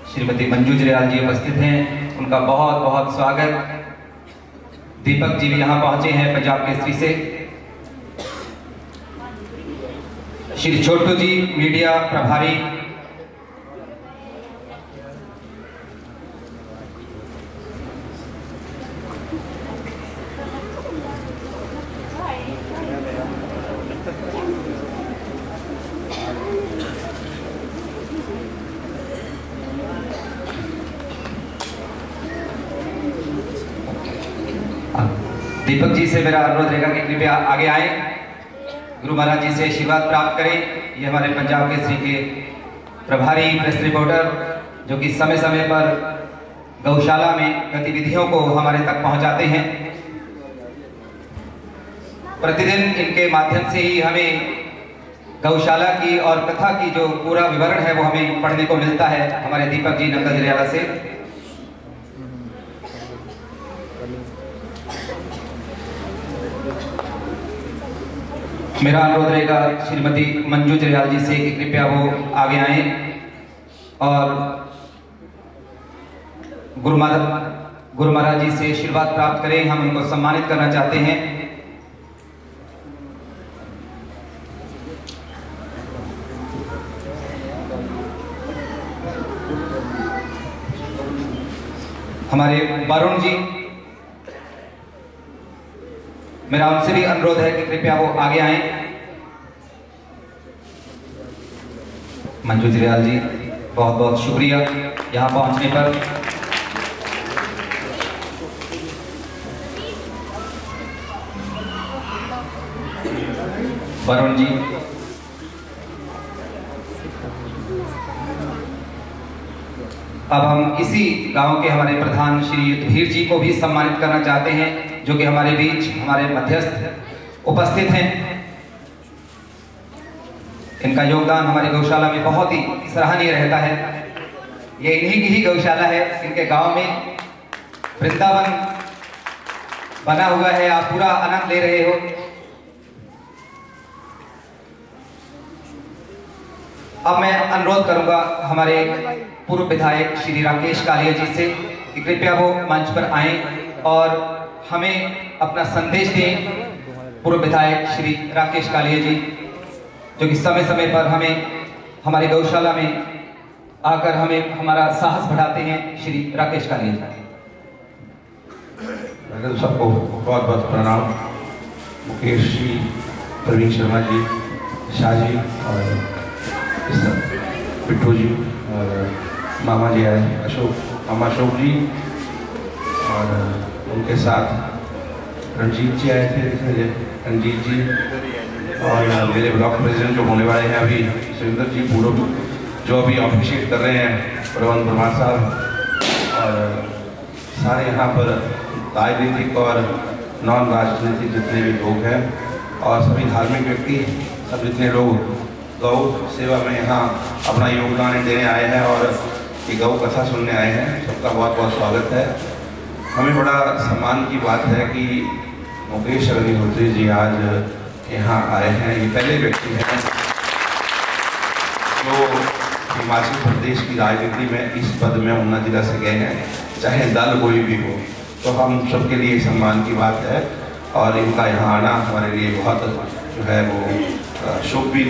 श्रीमती मंजू जरियाल जी उपस्थित हैं, उनका बहुत बहुत स्वागत। दीपक जी भी यहाँ पहुंचे हैं पंजाब केसरी से। श्री छोटू जी, मीडिया प्रभारी। दीपक जी से मेरा अनुरोध रहेगा कि कृपया आगे आए, गुरु महाराज जी से आशीर्वाद प्राप्त करें। ये हमारे पंजाब केसरी के प्रभारी प्रेस रिपोर्टर, जो कि समय समय पर गौशाला में गतिविधियों को हमारे तक पहुंचाते हैं। प्रतिदिन इनके माध्यम से ही हमें गौशाला की और कथा की जो पूरा विवरण है वो हमें पढ़ने को मिलता है, हमारे दीपक जी नंगल जरियाला से। मेरा अनुरोध रहेगा श्रीमती मंजू जरियाल जी से कि कृपया वो आगे आए और गुरु महाराज जी से आशीर्वाद प्राप्त करें। हम उनको सम्मानित करना चाहते हैं। हमारे वरुण जी, मेरा उनसे भी अनुरोध है कि कृपया वो आगे आएं। मंजू जरियाल जी, बहुत बहुत शुक्रिया यहाँ पहुंचने पर। वरुण जी, अब हम इसी गांव के हमारे प्रधान श्री युद्धवीर जी को भी सम्मानित करना चाहते हैं, जो कि हमारे बीच हमारे मध्यस्थ उपस्थित हैं। इनका योगदान हमारी गौशाला में बहुत ही सराहनीय रहता है। ये इन्हीं की ही गौशाला है, इनके गांव में वृंदावन बना हुआ है, आप पूरा आनंद ले रहे हो। अब मैं अनुरोध करूंगा हमारे पूर्व विधायक श्री राकेश कालिया जी से कि कृपया वो मंच पर आए और हमें अपना संदेश दें। पूर्व विधायक श्री राकेश कालिया जी, जो कि समय समय पर हमें हमारी गौशाला में आकर हमें हमारा साहस बढ़ाते हैं। श्री राकेश कालिया जी। सबको बहुत बहुत प्रणाम। मुकेश जी, प्रवीण शर्मा जी, शाह जी और पिट्ठू जी और मामा जी आए, मामा अशोक जी और उनके साथ रणजीत जी आए थे, रणजीत जी और मेरे ब्लॉक प्रेसिडेंट जो होने वाले हैं अभी, सुरेंद्र जी पूर्व, जो अभी ऑफिशिएट कर रहे हैं, प्रबंध परमार साहब, और सारे यहाँ पर राजनीतिक और नॉन राजनीतिक जितने भी लोग हैं और सभी धार्मिक व्यक्ति, सब जितने लोग गौ सेवा में यहाँ अपना योगदान देने आए हैं और ये गौ कथा सुनने आए हैं, सबका बहुत बहुत स्वागत है। हमें बड़ा सम्मान की बात है कि मुकेश अग्निहोत्री जी आज यहाँ आए हैं। ये पहले व्यक्ति हैं जो हिमाचल प्रदेश की राजनीति में इस पद में उन्नत जिला से गए हैं, चाहे दल कोई भी हो, तो हम सबके लिए सम्मान की बात है और इनका यहाँ आना हमारे लिए बहुत जो है वो शुभ भी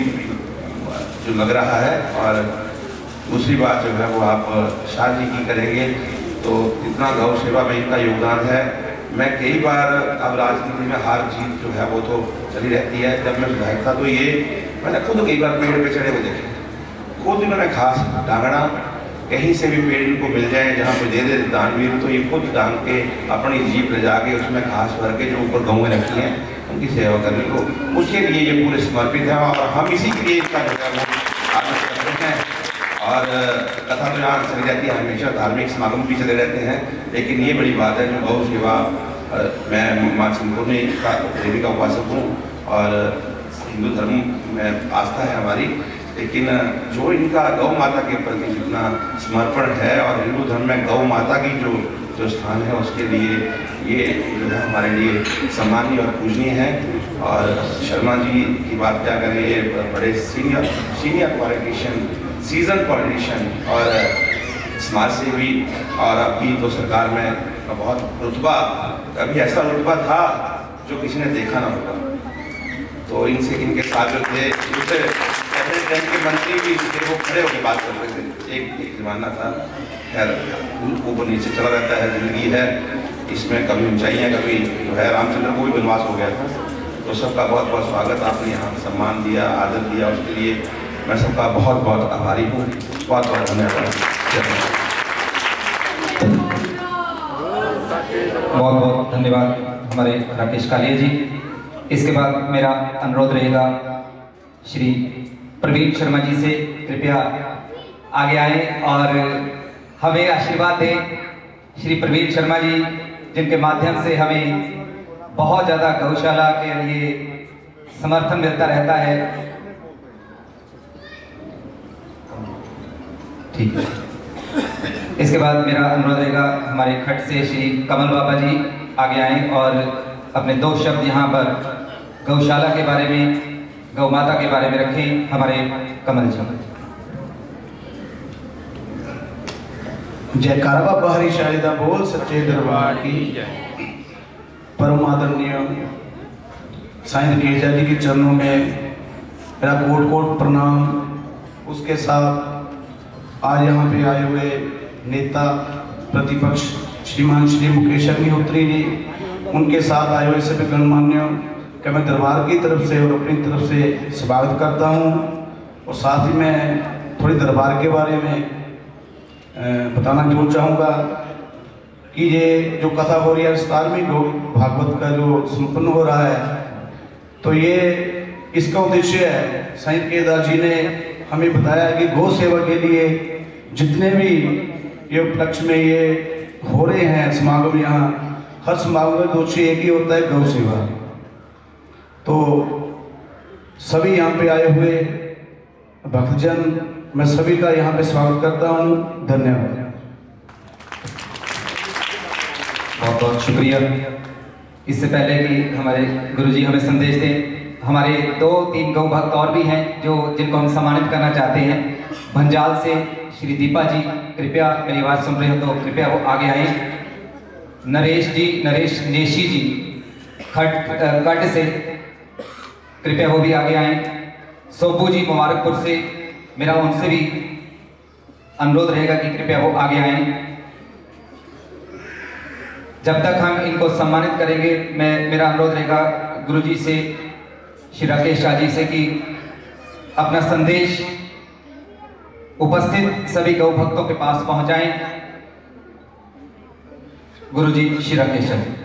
जो लग रहा है। और दूसरी बात जो है वो आप शाह जी की करेंगे, तो इतना गौ सेवा में इनका योगदान है। मैं कई बार, अब राजनीति में हार जीत जो है वो तो चली रहती है, जब मैं विधायक था तो ये मैंने खुद कई बार पेड़ पे चढ़े हुए देखे, खुद इन्होंने घास टांगना, कहीं से भी पेड़ इनको मिल जाए जहाँ पे दे दे दानवीर, तो ये खुद टांग के अपनी जीप ले जाके उसमें घास भर के जो ऊपर गौएं रखी हैं उनकी सेवा करने को, उसके लिए ये पूरे समर्पित हैं और हम इसी के लिए इसका जो है वो आदर करते हैं। और कथा तो यहाँ चली जाती है, हमेशा धार्मिक समागम भी चले रहते हैं, लेकिन ये बड़ी बात है जो गौ सेवा, मैं माँ चिंतपूर्णी का देवी का उपासक हूँ और हिंदू धर्म में आस्था है हमारी, लेकिन जो इनका गौ माता के प्रति जितना समर्पण है और हिंदू धर्म में गौ माता की जो स्थान है, उसके लिए ये जो है हमारे लिए सम्मानीय और पूजनीय है। और शर्मा जी की बात क्या करें, ये बड़े सीनियर पॉलिटिशियन, सीजन पॉलिटिशियन और समाज सेवी, और अभी तो सरकार में बहुत रुतबा, कभी ऐसा रुतबा था जो किसी ने देखा ना होगा, तो इनसे इनके साथ जो थे दूसरे के मंत्री भी थे, वो खड़े होकर बात करते थे। एक जमाना था, खैर ऊपर नीचे चला रहता है, जिंदगी है, इसमें कभी ऊंचाइयाँ, कभी जो है रामचंद्र को भी वनवास हो गया था। तो सबका बहुत बहुत स्वागत, आपने यहाँ सम्मान दिया, आदर दिया, उसके लिए मैं सबका बहुत बहुत आभारी हूँ। बहुत बहुत धन्यवाद। बहुत बहुत धन्यवाद हमारे राकेश कालिया जी। इसके बाद मेरा अनुरोध रहेगा श्री प्रवीण शर्मा जी से, कृपया आगे आए और हमें आशीर्वाद दें। श्री प्रवीण शर्मा जी, जिनके माध्यम से हमें बहुत ज़्यादा गौशाला के लिए समर्थन मिलता रहता है। ठीक है, इसके बाद मेरा अनुरोध रहेगा हमारे खट से श्री कमल बाबा जी आगे आए और अपने 2 शब्द यहाँ पर गौशाला के बारे में, गौ माता के बारे में रखें। हमारे कमल जी। जयकारा बाबा हरी शाहिदा बोल सच्चे दरबार की। परम आदरणीय साईं केजा जी के चरणों में मेरा कोट कोट प्रणाम। उसके साथ आज यहाँ पे आए हुए नेता प्रतिपक्ष श्रीमान श्री मुकेश अग्निहोत्री जी, उनके साथ आए हुए सभी गणमान्य का मैं दरबार की तरफ से और अपनी तरफ से स्वागत करता हूँ। और साथ ही मैं थोड़ी दरबार के बारे में बताना जो चाहूँगा कि ये जो कथा हो रही है 17वीं भागवत का जो संपन्न हो रहा है, तो ये इसका उद्देश्य है, साईं केदार जी ने हमें बताया कि गौ सेवा के लिए जितने भी ये उपलक्ष्य में ये हो रहे हैं समागम, यहाँ हर समागम का उद्देश्य एक ही होता है, गौ सेवा। तो सभी यहाँ पे आए हुए भक्तजन, मैं सभी का यहाँ पे स्वागत करता हूँ। धन्यवाद। बहुत बहुत शुक्रिया। इससे पहले कि हमारे गुरुजी हमें संदेश दें, हमारे 2-3 गौ भक्त और भी हैं जो जिनको हम सम्मानित करना चाहते हैं। भंजाल से श्री दीपा जी कृपया मेरी आवाज़ सुन रहे हो तो कृपया वो आगे आए। नरेश नेशी जी खट से कृपया वो भी आगे आए। सोपू जी मुबारकपुर से, मेरा उनसे भी अनुरोध रहेगा कि कृपया वो आगे आए। जब तक हम इनको सम्मानित करेंगे मेरा अनुरोध रहेगा गुरुजी से, श्री राकेश शाह जी से कि अपना संदेश उपस्थित सभी गौ भक्तों के पास पहुंचाएं। गुरुजी श्री राकेश शाह जी।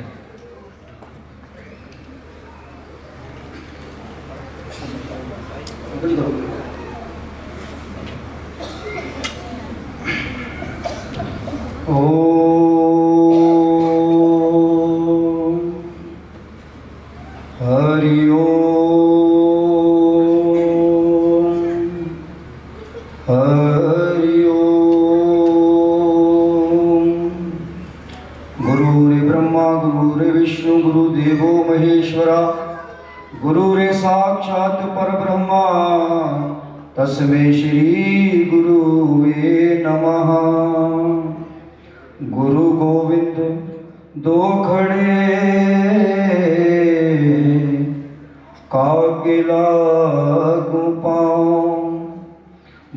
तस्मै श्री गुरुवे नमः। गुरु गोविंद दो खड़े कागे लागू पाऊं,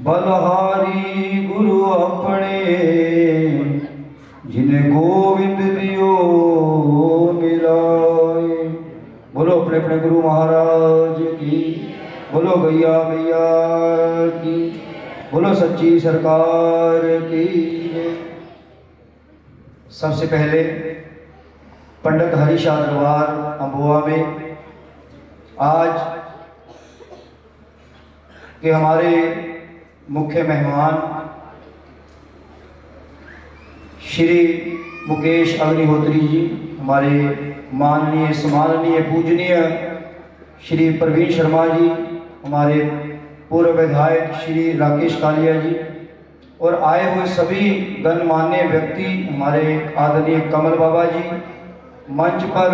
बलहारी गुरु अपने जिन्हें गोविंद दियो मिलाए। बोलो अपने अपने गुरु महाराज की, बोलो गैया मैया की, बोलो सच्ची सरकार की। सबसे पहले पंडित हरिशाह दरबार अम्बुआ में आज के हमारे मुख्य मेहमान श्री मुकेश अग्निहोत्री जी, हमारे माननीय सम्माननीय पूजनीय श्री प्रवीण शर्मा जी, हमारे पूर्व विधायक श्री राकेश कालिया जी, और आए हुए सभी गणमान्य व्यक्ति, हमारे आदरणीय कमल बाबा जी, मंच पर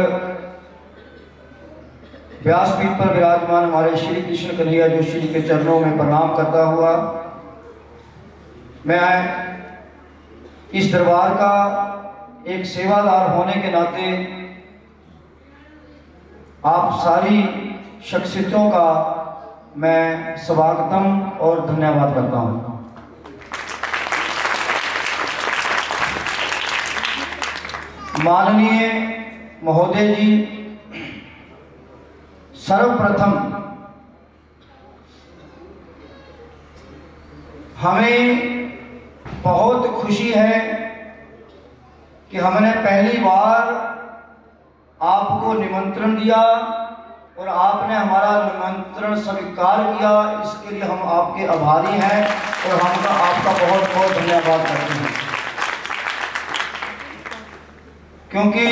व्यासपीठ पर विराजमान हमारे श्री कृष्ण कन्हैया जोशी जी के चरणों में प्रणाम करता हुआ मैं इस दरबार का एक सेवादार होने के नाते आप सारी शख्सियतों का मैं स्वागतम और धन्यवाद करता हूं। माननीय महोदय जी, सर्वप्रथम हमें बहुत खुशी है कि हमने पहली बार आपको निमंत्रण दिया और आपने हमारा निमंत्रण स्वीकार किया। इसके लिए हम आपके आभारी हैं और हम आपका बहुत बहुत धन्यवाद करते हैं, क्योंकि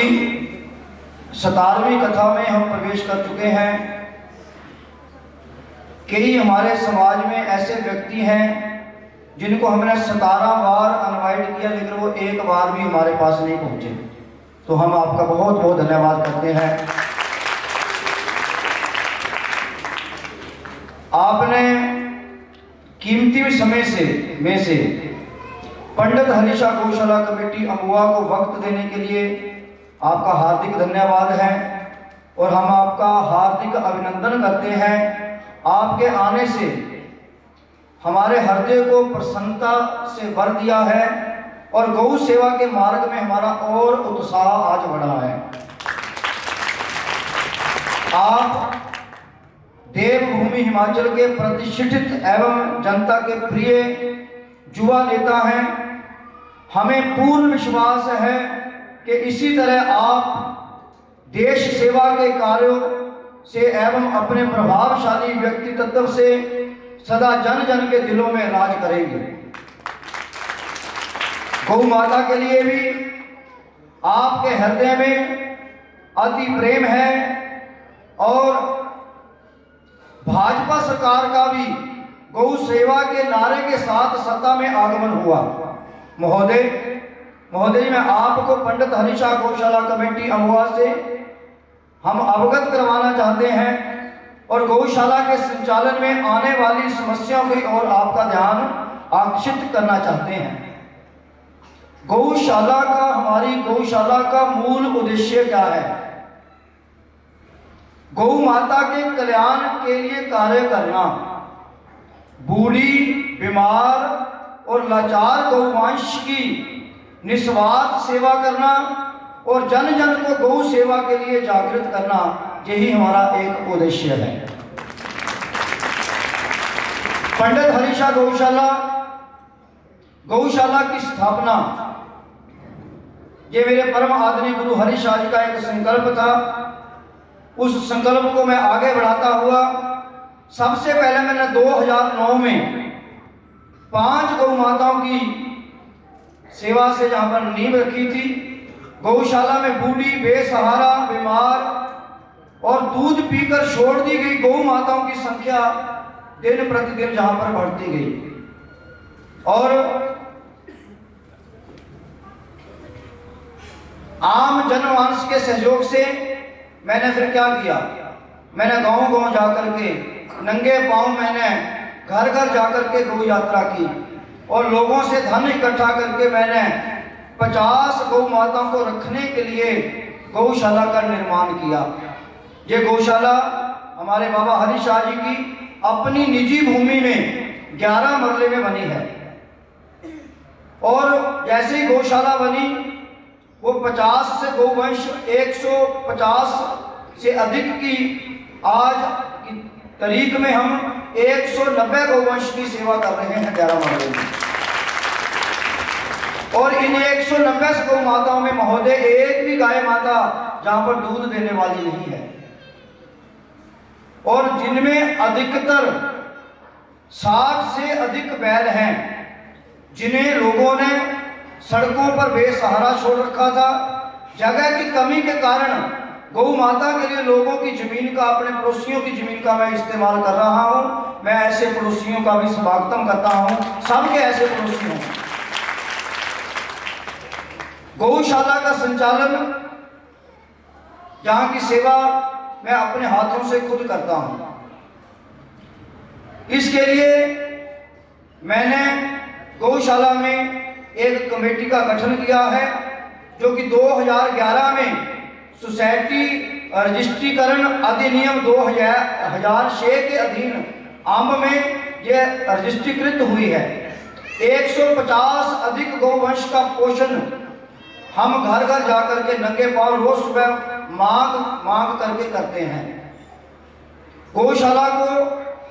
17वीं कथा में हम प्रवेश कर चुके हैं। कई हमारे समाज में ऐसे व्यक्ति हैं जिनको हमने 17 बार इनवाइट किया लेकिन वो एक बार भी हमारे पास नहीं पहुंचे। तो हम आपका बहुत बहुत धन्यवाद करते हैं। आपने कीमती समय में से पंडित हरिशाह गौशाला कमेटी अम्बुआ को वक्त देने के लिए आपका हार्दिक धन्यवाद है और हम आपका हार्दिक अभिनंदन करते हैं। आपके आने से हमारे हृदय को प्रसन्नता से भर दिया है और गौ सेवा के मार्ग में हमारा और उत्साह आज बढ़ा है। आप देवभूमि हिमाचल के प्रतिष्ठित एवं जनता के प्रिय युवा नेता हैं। हमें पूर्ण विश्वास है कि इसी तरह आप देश सेवा के कार्यों से एवं अपने प्रभावशाली व्यक्तित्व से सदा जन जन के दिलों में राज करेंगे। गौ माता के लिए भी आपके हृदय में अति प्रेम है और भाजपा सरकार का भी गौ सेवा के नारे के साथ सत्ता में आगमन हुआ। महोदय जी, मैं आपको पंडित हरिशाह गौशाला कमेटी अम्बुआ से हम अवगत करवाना चाहते हैं और गौशाला के संचालन में आने वाली समस्याओं की ओर आपका ध्यान आकर्षित करना चाहते हैं। गौशाला का, हमारी गौशाला का मूल उद्देश्य क्या है? गौ माता के कल्याण के लिए कार्य करना, बूढ़ी, बीमार और लाचार गौवंश की निस्वार्थ सेवा करना और जन जन को गौ सेवा के लिए जागृत करना, यही हमारा एक उद्देश्य है। पंडित हरीशा गौशाला की स्थापना, ये मेरे परम आदरणीय गुरु हरीशा जी का एक संकल्प था। उस संकल्प को मैं आगे बढ़ाता हुआ सबसे पहले मैंने 2009 में 5 गौ माताओं की सेवा से जहां पर नींव रखी थी। गौशाला में बूढ़ी, बेसहारा, बीमार और दूध पीकर छोड़ दी गई गौ माताओं की संख्या दिन प्रतिदिन जहां पर बढ़ती गई। और आम जनमानस के सहयोग से मैंने फिर क्या किया, मैंने गांव-गांव जाकर के नंगे पांव मैंने घर घर जाकर के गौ यात्रा की और लोगों से धन इकट्ठा करके मैंने 50 गौ माताओं को रखने के लिए गौशाला का निर्माण किया। ये गौशाला हमारे बाबा हरीशा जी की अपनी निजी भूमि में 11 मरले में बनी है। और जैसे ही गौशाला बनी वो 50 से गौवंश 150 से अधिक की, आज की तारीख में हम 190 गौवंश की सेवा कर रहे हैं 11 मरले में। और इन 190 गौ माताओं में महोदय एक भी गाय माता जहां पर दूध देने वाली नहीं है, और जिनमें अधिकतर 60 से अधिक बैल हैं जिन्हें लोगों ने सड़कों पर बेसहारा छोड़ रखा था। जगह की कमी के कारण गौ माता के लिए लोगों की जमीन का, अपने पड़ोसियों की जमीन का मैं इस्तेमाल कर रहा हूं। मैं ऐसे पड़ोसियों का भी स्वागतम करता हूं, सबके ऐसे पड़ोसी हों। गौशाला का संचालन, जहां की सेवा मैं अपने हाथों से खुद करता हूं। इसके लिए मैंने गौशाला में एक कमेटी का गठन किया है, जो कि 2011 में सोसाइटी रजिस्ट्रीकरण अधिनियम 2006 के अधीन आम में यह रजिस्ट्रीकृत हुई है। 150 अधिक गौवंश का पोषण हम घर घर जाकर के नंगे पांव रोज सुबह मांग करके करते हैं। गौशाला को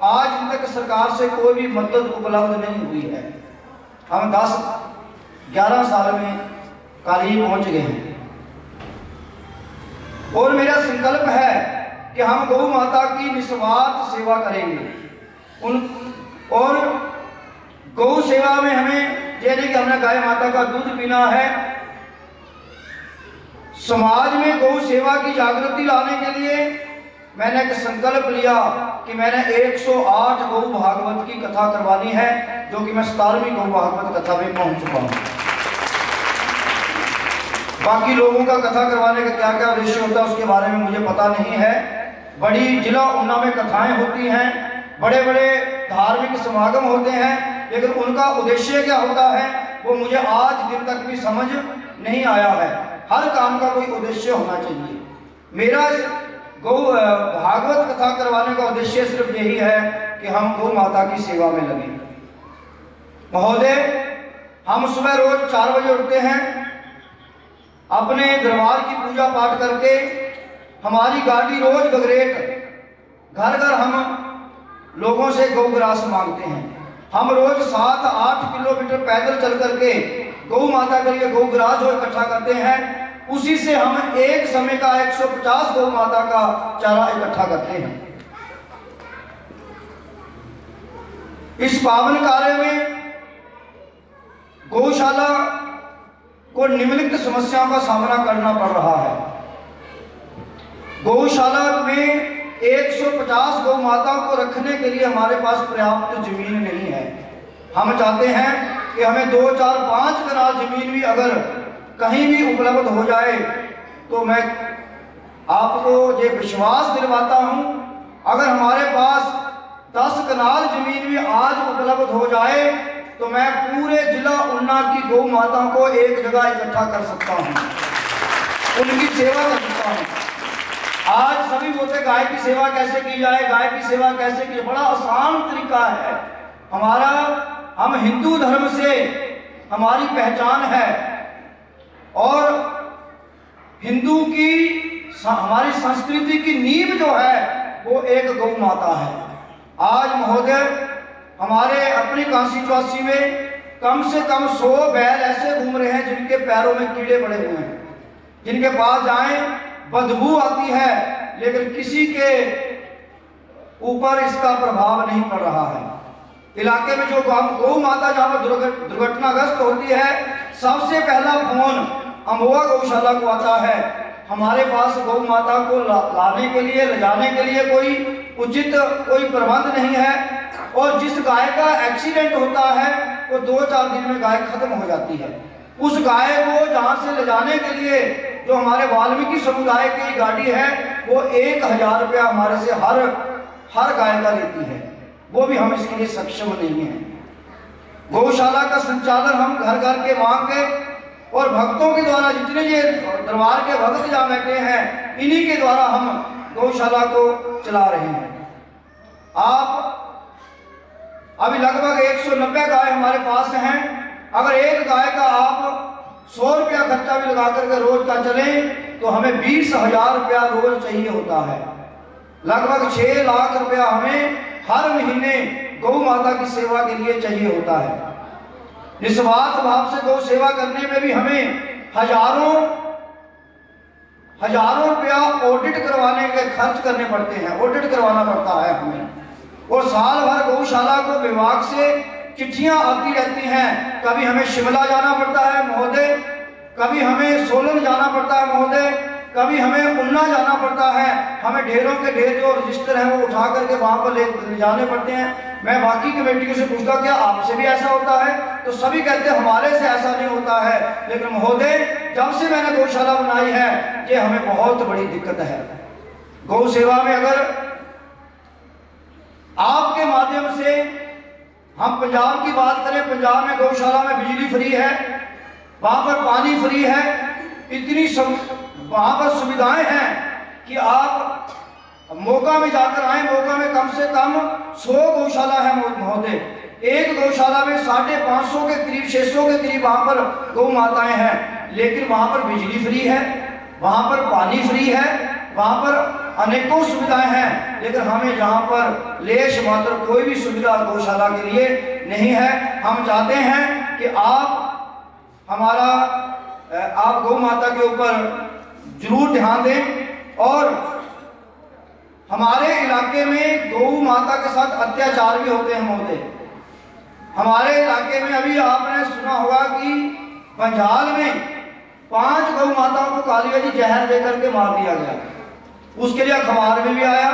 आज तक सरकार से कोई भी मदद उपलब्ध नहीं हुई है। हम 10-11 साल में काली पहुंच गए हैं। और मेरा संकल्प है कि हम गौ माता की निस्वार्थ सेवा करेंगे। और गौ सेवा में हमें ये नहीं कि हमने गाय माता का दूध पीना है। समाज में गौ सेवा की जागृति लाने के लिए मैंने एक संकल्प लिया कि मैंने 108 गौ भागवत की कथा करवानी है, जो कि मैं 17वीं गौ भागवत कथा में पहुंच चुका हूं। बाकी लोगों का कथा करवाने का क्या क्या उद्देश्य होता है उसके बारे में मुझे पता नहीं है। बड़ी जिला उन्ना में कथाएं होती हैं, बड़े बड़े धार्मिक समागम होते हैं, लेकिन उनका उद्देश्य क्या होता है वो मुझे आज दिन तक भी समझ नहीं आया है। हर काम का कोई उद्देश्य होना चाहिए। मेरा गौ भागवत कथा करवाने का उद्देश्य सिर्फ यही है कि हम गौ माता की सेवा में लगे। महोदय, हम सुबह रोज 4 बजे उठते हैं, अपने दरबार की पूजा पाठ करके हमारी गाड़ी रोज बगरेट घर घर हम लोगों से गौग्रास मांगते हैं। हम रोज 7-8 किलोमीटर पैदल चल करके गौ माता के लिए गौग्रास जो इकट्ठा करते हैं, उसी से हम एक समय का 150 गौ माता का चारा इकट्ठा करते हैं। इस पावन कार्य में गौशाला को निम्नलिखित समस्याओं का सामना करना पड़ रहा है। गौशाला में 150 गौ माताओं को रखने के लिए हमारे पास पर्याप्त जमीन नहीं है। हम चाहते हैं कि हमें 2, 4, 5 कनाल जमीन भी अगर कहीं भी उपलब्ध हो जाए तो मैं आपको ये विश्वास दिलवाता हूं, अगर हमारे पास 10 कनाल जमीन भी आज उपलब्ध हो जाए तो मैं पूरे जिला उन्ना की गौ माताओं को एक जगह इकट्ठा कर सकता हूँ, उनकी सेवा कर सकता हूँ। आज सभी बोलते गाय की सेवा कैसे की जाए, गाय की सेवा कैसे की, बड़ा आसान तरीका है हमारा। हम हिंदू धर्म से हमारी पहचान है और हिंदू की हमारी संस्कृति की नींव जो है वो एक गौ माता है। आज महोदय हमारे अपनी कॉन्स्टिट्यूएंसी में कम से कम 100 बैल ऐसे घूम रहे हैं जिनके पैरों में कीड़े पड़े हुए हैं, जिनके पास जाएं बदबू आती है, लेकिन किसी के ऊपर इसका प्रभाव नहीं पड़ रहा है। इलाके में जो गौ माता जहां पर दुर्घटनाग्रस्त होती है, सबसे पहला फोन अमवा गौशाला को आता है। हमारे पास गौ माता को लाने के लिए, ले जाने के लिए कोई उचित कोई प्रबंध नहीं है, और जिस गाय का एक्सीडेंट होता है वो 2-4 दिन में गाय खत्म हो जाती है। उस गाय को जहां से ले जाने के लिए जो हमारे वाल्मीकि समुदाय की गाड़ी है वो 1000 रुपया हमारे से हर गाय का लेती है, वो भी हम इसके लिए सक्षम नहीं है। गौशाला का संचालन हम घर घर के मांग के और भक्तों के द्वारा, जितने ये दरबार के भक्त जहाँ बैठे हैं इन्हीं के द्वारा हम गौशाला को चला रहे हैं। आप अभी लगभग 190 गाय हमारे पास हैं। अगर एक गाय का आप 100 रुपया खर्चा भी लगा करके रोज का चलें तो हमें 20,000 रुपया रोज चाहिए होता है। लगभग 6 लाख रुपया हमें हर महीने गौ माता की सेवा के लिए चाहिए होता है। निस्वार्थ भाव से गौ सेवा करने में भी हमें हजारों रुपया ऑडिट करवाने के खर्च करने पड़ते हैं, ऑडिट करवाना पड़ता है हमें। और साल भर गौशाला को विभाग से चिट्ठियां आती रहती हैं। कभी हमें शिमला जाना पड़ता है महोदय, कभी हमें सोलन जाना पड़ता है महोदय, कभी हमें उन्ना जाना पड़ता है। हमें ढेरों के ढेर जो रजिस्टर हैं वो उठा करके वहां पर ले जाने पड़ते हैं। मैं बाकी कमेटियों से पूछता क्या आपसे भी ऐसा होता है, तो सभी कहते हैं हमारे से ऐसा नहीं होता है। लेकिन महोदय जब से मैंने गौशाला बनाई है ये हमें बहुत बड़ी दिक्कत है। गौ सेवा में अगर आपके माध्यम से हम पंजाब की बात करें, पंजाब में गौशाला में बिजली फ्री है, वहां पर पानी फ्री है, इतनी वहां पर सुविधाएं हैं कि आप मौका में जाकर आए। मौका में कम से कम 100 गौशाला है महोदय। एक गौशाला में 550 के करीब 600 के करीब वहां पर गौ माताएं हैं, लेकिन वहां पर बिजली फ्री है, वहां पर पानी फ्री है, वहां पर अनेकों सुविधाएं हैं। लेकिन हमें जहां पर लेश मात्र कोई भी सुविधा गौशाला के लिए नहीं है। हम चाहते हैं कि आप गौ माता के ऊपर जरूर ध्यान दें। और हमारे इलाके में गौ माता के साथ अत्याचार भी होते हैं महोदय। हमारे इलाके में अभी आपने सुना होगा कि बंजाल में 5 गौ माताओं को कालिया जी जहर देकर के मार दिया गया। उसके लिए अखबार में भी आया।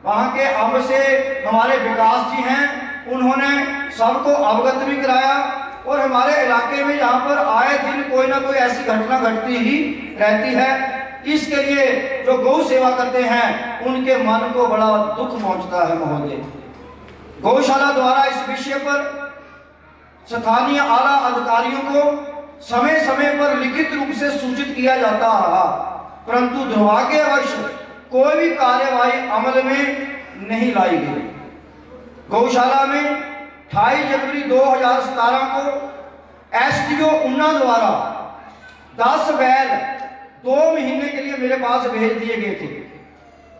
वहां के अब से हमारे विकास जी हैं, उन्होंने सबको अवगत भी कराया। और हमारे इलाके में जहां पर आए दिन कोई ना कोई ऐसी घटना घटती ही रहती है। इसके लिए जो गौ सेवा करते हैं उनके मन को बड़ा दुख पहुंचता है महोदय। गौशाला द्वारा इस विषय पर स्थानीय आला अधिकारियों को समय समय पर लिखित रूप से सूचित किया जाता रहा, परंतु दुर्भाग्यवश कोई भी कार्यवाही अमल में नहीं लाई गई। गौशाला में 28 जनवरी 2017 को एसडीओ उन्ना द्वारा 10 बैल 2 महीने के लिए मेरे पास भेज दिए गए थे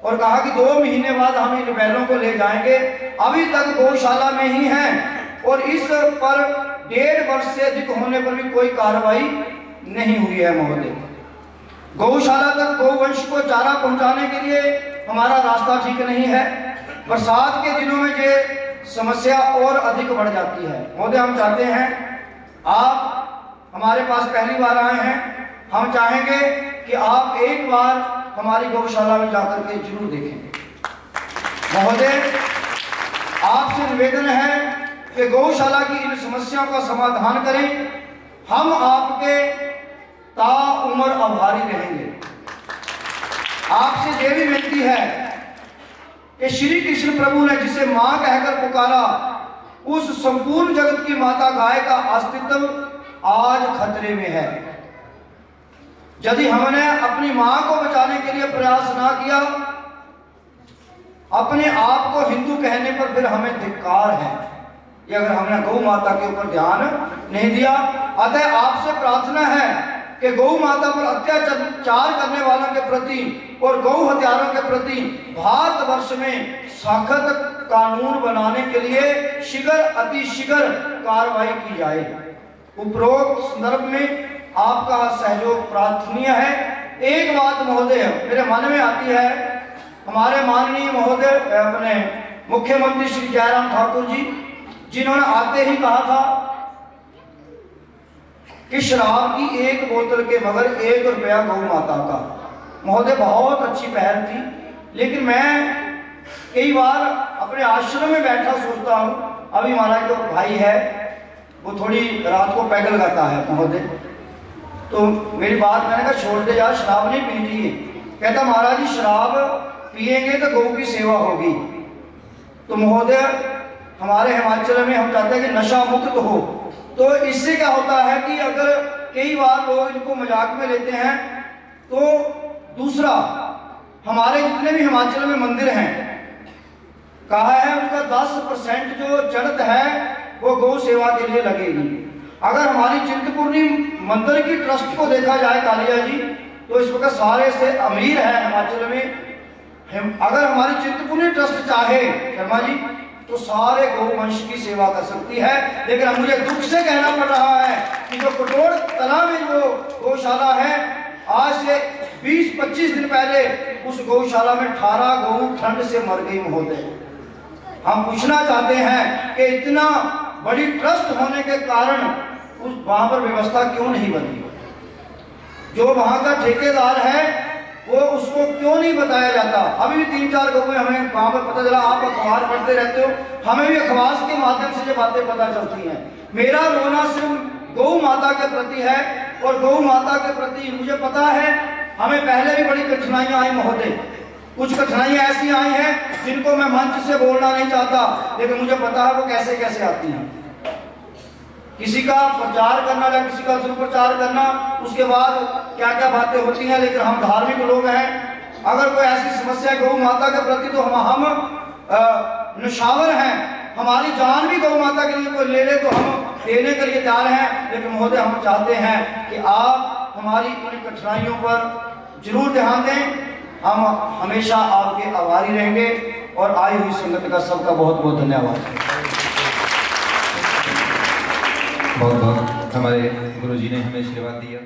और कहा कि 2 महीने बाद हम इन बैलों को ले जाएंगे। अभी तक गौशाला में ही हैं और इस पर 1.5 वर्ष से अधिक होने पर भी कोई कार्रवाई नहीं हुई है महोदय। गौशाला तक गौवंश को चारा पहुंचाने के लिए हमारा रास्ता ठीक नहीं है। बरसात के दिनों में ये समस्या और अधिक बढ़ जाती है महोदय। हम चाहते हैं, आप हमारे पास पहली बार आए हैं, हम चाहेंगे कि आप एक बार हमारी गौशाला में जाकर के जरूर देखें। महोदय आपसे निवेदन है कि गौशाला की इन समस्याओं का समाधान करें। हम आपके ताउम्र आभारी रहेंगे। आपसे यह भी विनती है कि श्री कृष्ण प्रभु ने जिसे मां कहकर पुकारा, उस संपूर्ण जगत की माता गाय का अस्तित्व आज खतरे में है। यदि हमने अपनी मां को बचाने के लिए प्रयास ना किया, अपने आप को हिंदू कहने पर फिर हमें धिक्कार है। ये अगर हमने गौ माता के ऊपर ध्यान नहीं दिया। अतः आपसे प्रार्थना है कि गौ माता पर अत्याचार करने वालों के प्रति और गौ हत्यारों के प्रति भारतवर्ष में सख्त कानून बनाने के लिए शीघ्र अतिशीघ्र कार्रवाई की जाए। उपरोक्त संदर्भ में आपका सहयोग प्रार्थनीय है। एक बात महोदय मेरे मन में आती है, हमारे माननीय महोदय अपने मुख्यमंत्री श्री जयराम ठाकुर जी, जिन्होंने आते ही कहा था कि शराब की एक बोतल के मगर 1 रुपया गौ माता का। महोदय बहुत अच्छी पहल थी, लेकिन मैं कई बार अपने आश्रम में बैठा सोचता हूँ, अभी हमारा जो भाई है वो थोड़ी रात को पैग लगाता है महोदय, तो मेरी बात मैंने कहा छोड़ दे यार, शराब नहीं पीनी चाहिए। कहता महाराज जी शराब पिएंगे तो गौ की सेवा होगी। तो महोदय हमारे हिमाचल में हम चाहते हैं कि नशा मुक्त हो। तो इससे क्या होता है कि अगर कई बार लोग इनको मजाक में लेते हैं, तो दूसरा हमारे जितने भी हिमाचल में मंदिर हैं, कहा है उनका 10% जो चढ़त है वो गौ सेवा के लिए लगेगी। अगर हमारी चिंतपूर्णी मंदिर की ट्रस्ट को देखा जाए कालिया जी, तो इस वक्त सारे से अमीर है हिमाचल में। अगर हमारी चिंतपूर्णी ट्रस्ट चाहे शर्मा जी तो सारे गौवंश की सेवा कर सकती है। लेकिन अब मुझे दुख से कहना पड़ रहा है कि जो कटोर तला में जो गौशाला है, आज से 20-25 दिन पहले उस गौशाला में 18 गौ ठंड से मर गई महोदय। हम पूछना चाहते हैं कि इतना बड़ी ट्रस्ट होने के कारण उस वहां पर व्यवस्था क्यों नहीं बनी? जो वहां का ठेकेदार है वो उसको क्यों नहीं बताया जाता? अभी भी 3-4 गौएं हमें वहां पर पता चला। आप अखबार पढ़ते रहते हो, हमें भी अखबार के माध्यम से ये बातें पता चलती हैं। मेरा रोना सिर्फ गौ माता के प्रति है, और गौ माता के प्रति मुझे पता है हमें पहले भी बड़ी कठिनाइयां आई महोदय। कुछ कठिनाइयां ऐसी आई हैं जिनको मैं मंच से बोलना नहीं चाहता, लेकिन मुझे पता है वो कैसे कैसे आती हैं। किसी का प्रचार करना या किसी का दुष्प्रचार करना, उसके बाद क्या क्या बातें होती हैं। लेकिन हम धार्मिक लोग हैं, अगर कोई ऐसी समस्या गौ माता के प्रति, तो हम निशावर हैं। हमारी जान भी गौ माता के लिए कोई ले ले तो हम देने के लिए तैयार हैं। लेकिन महोदय हम चाहते हैं कि आप हमारी इन कठिनाइयों पर जरूर ध्यान दें। हम हमेशा आपके आभारी रहेंगे। और आई हुई संगत का सबका बहुत बहुत धन्यवाद। बहुत बहुत हमारे गुरुजी ने हमें आशीर्वाद दिया।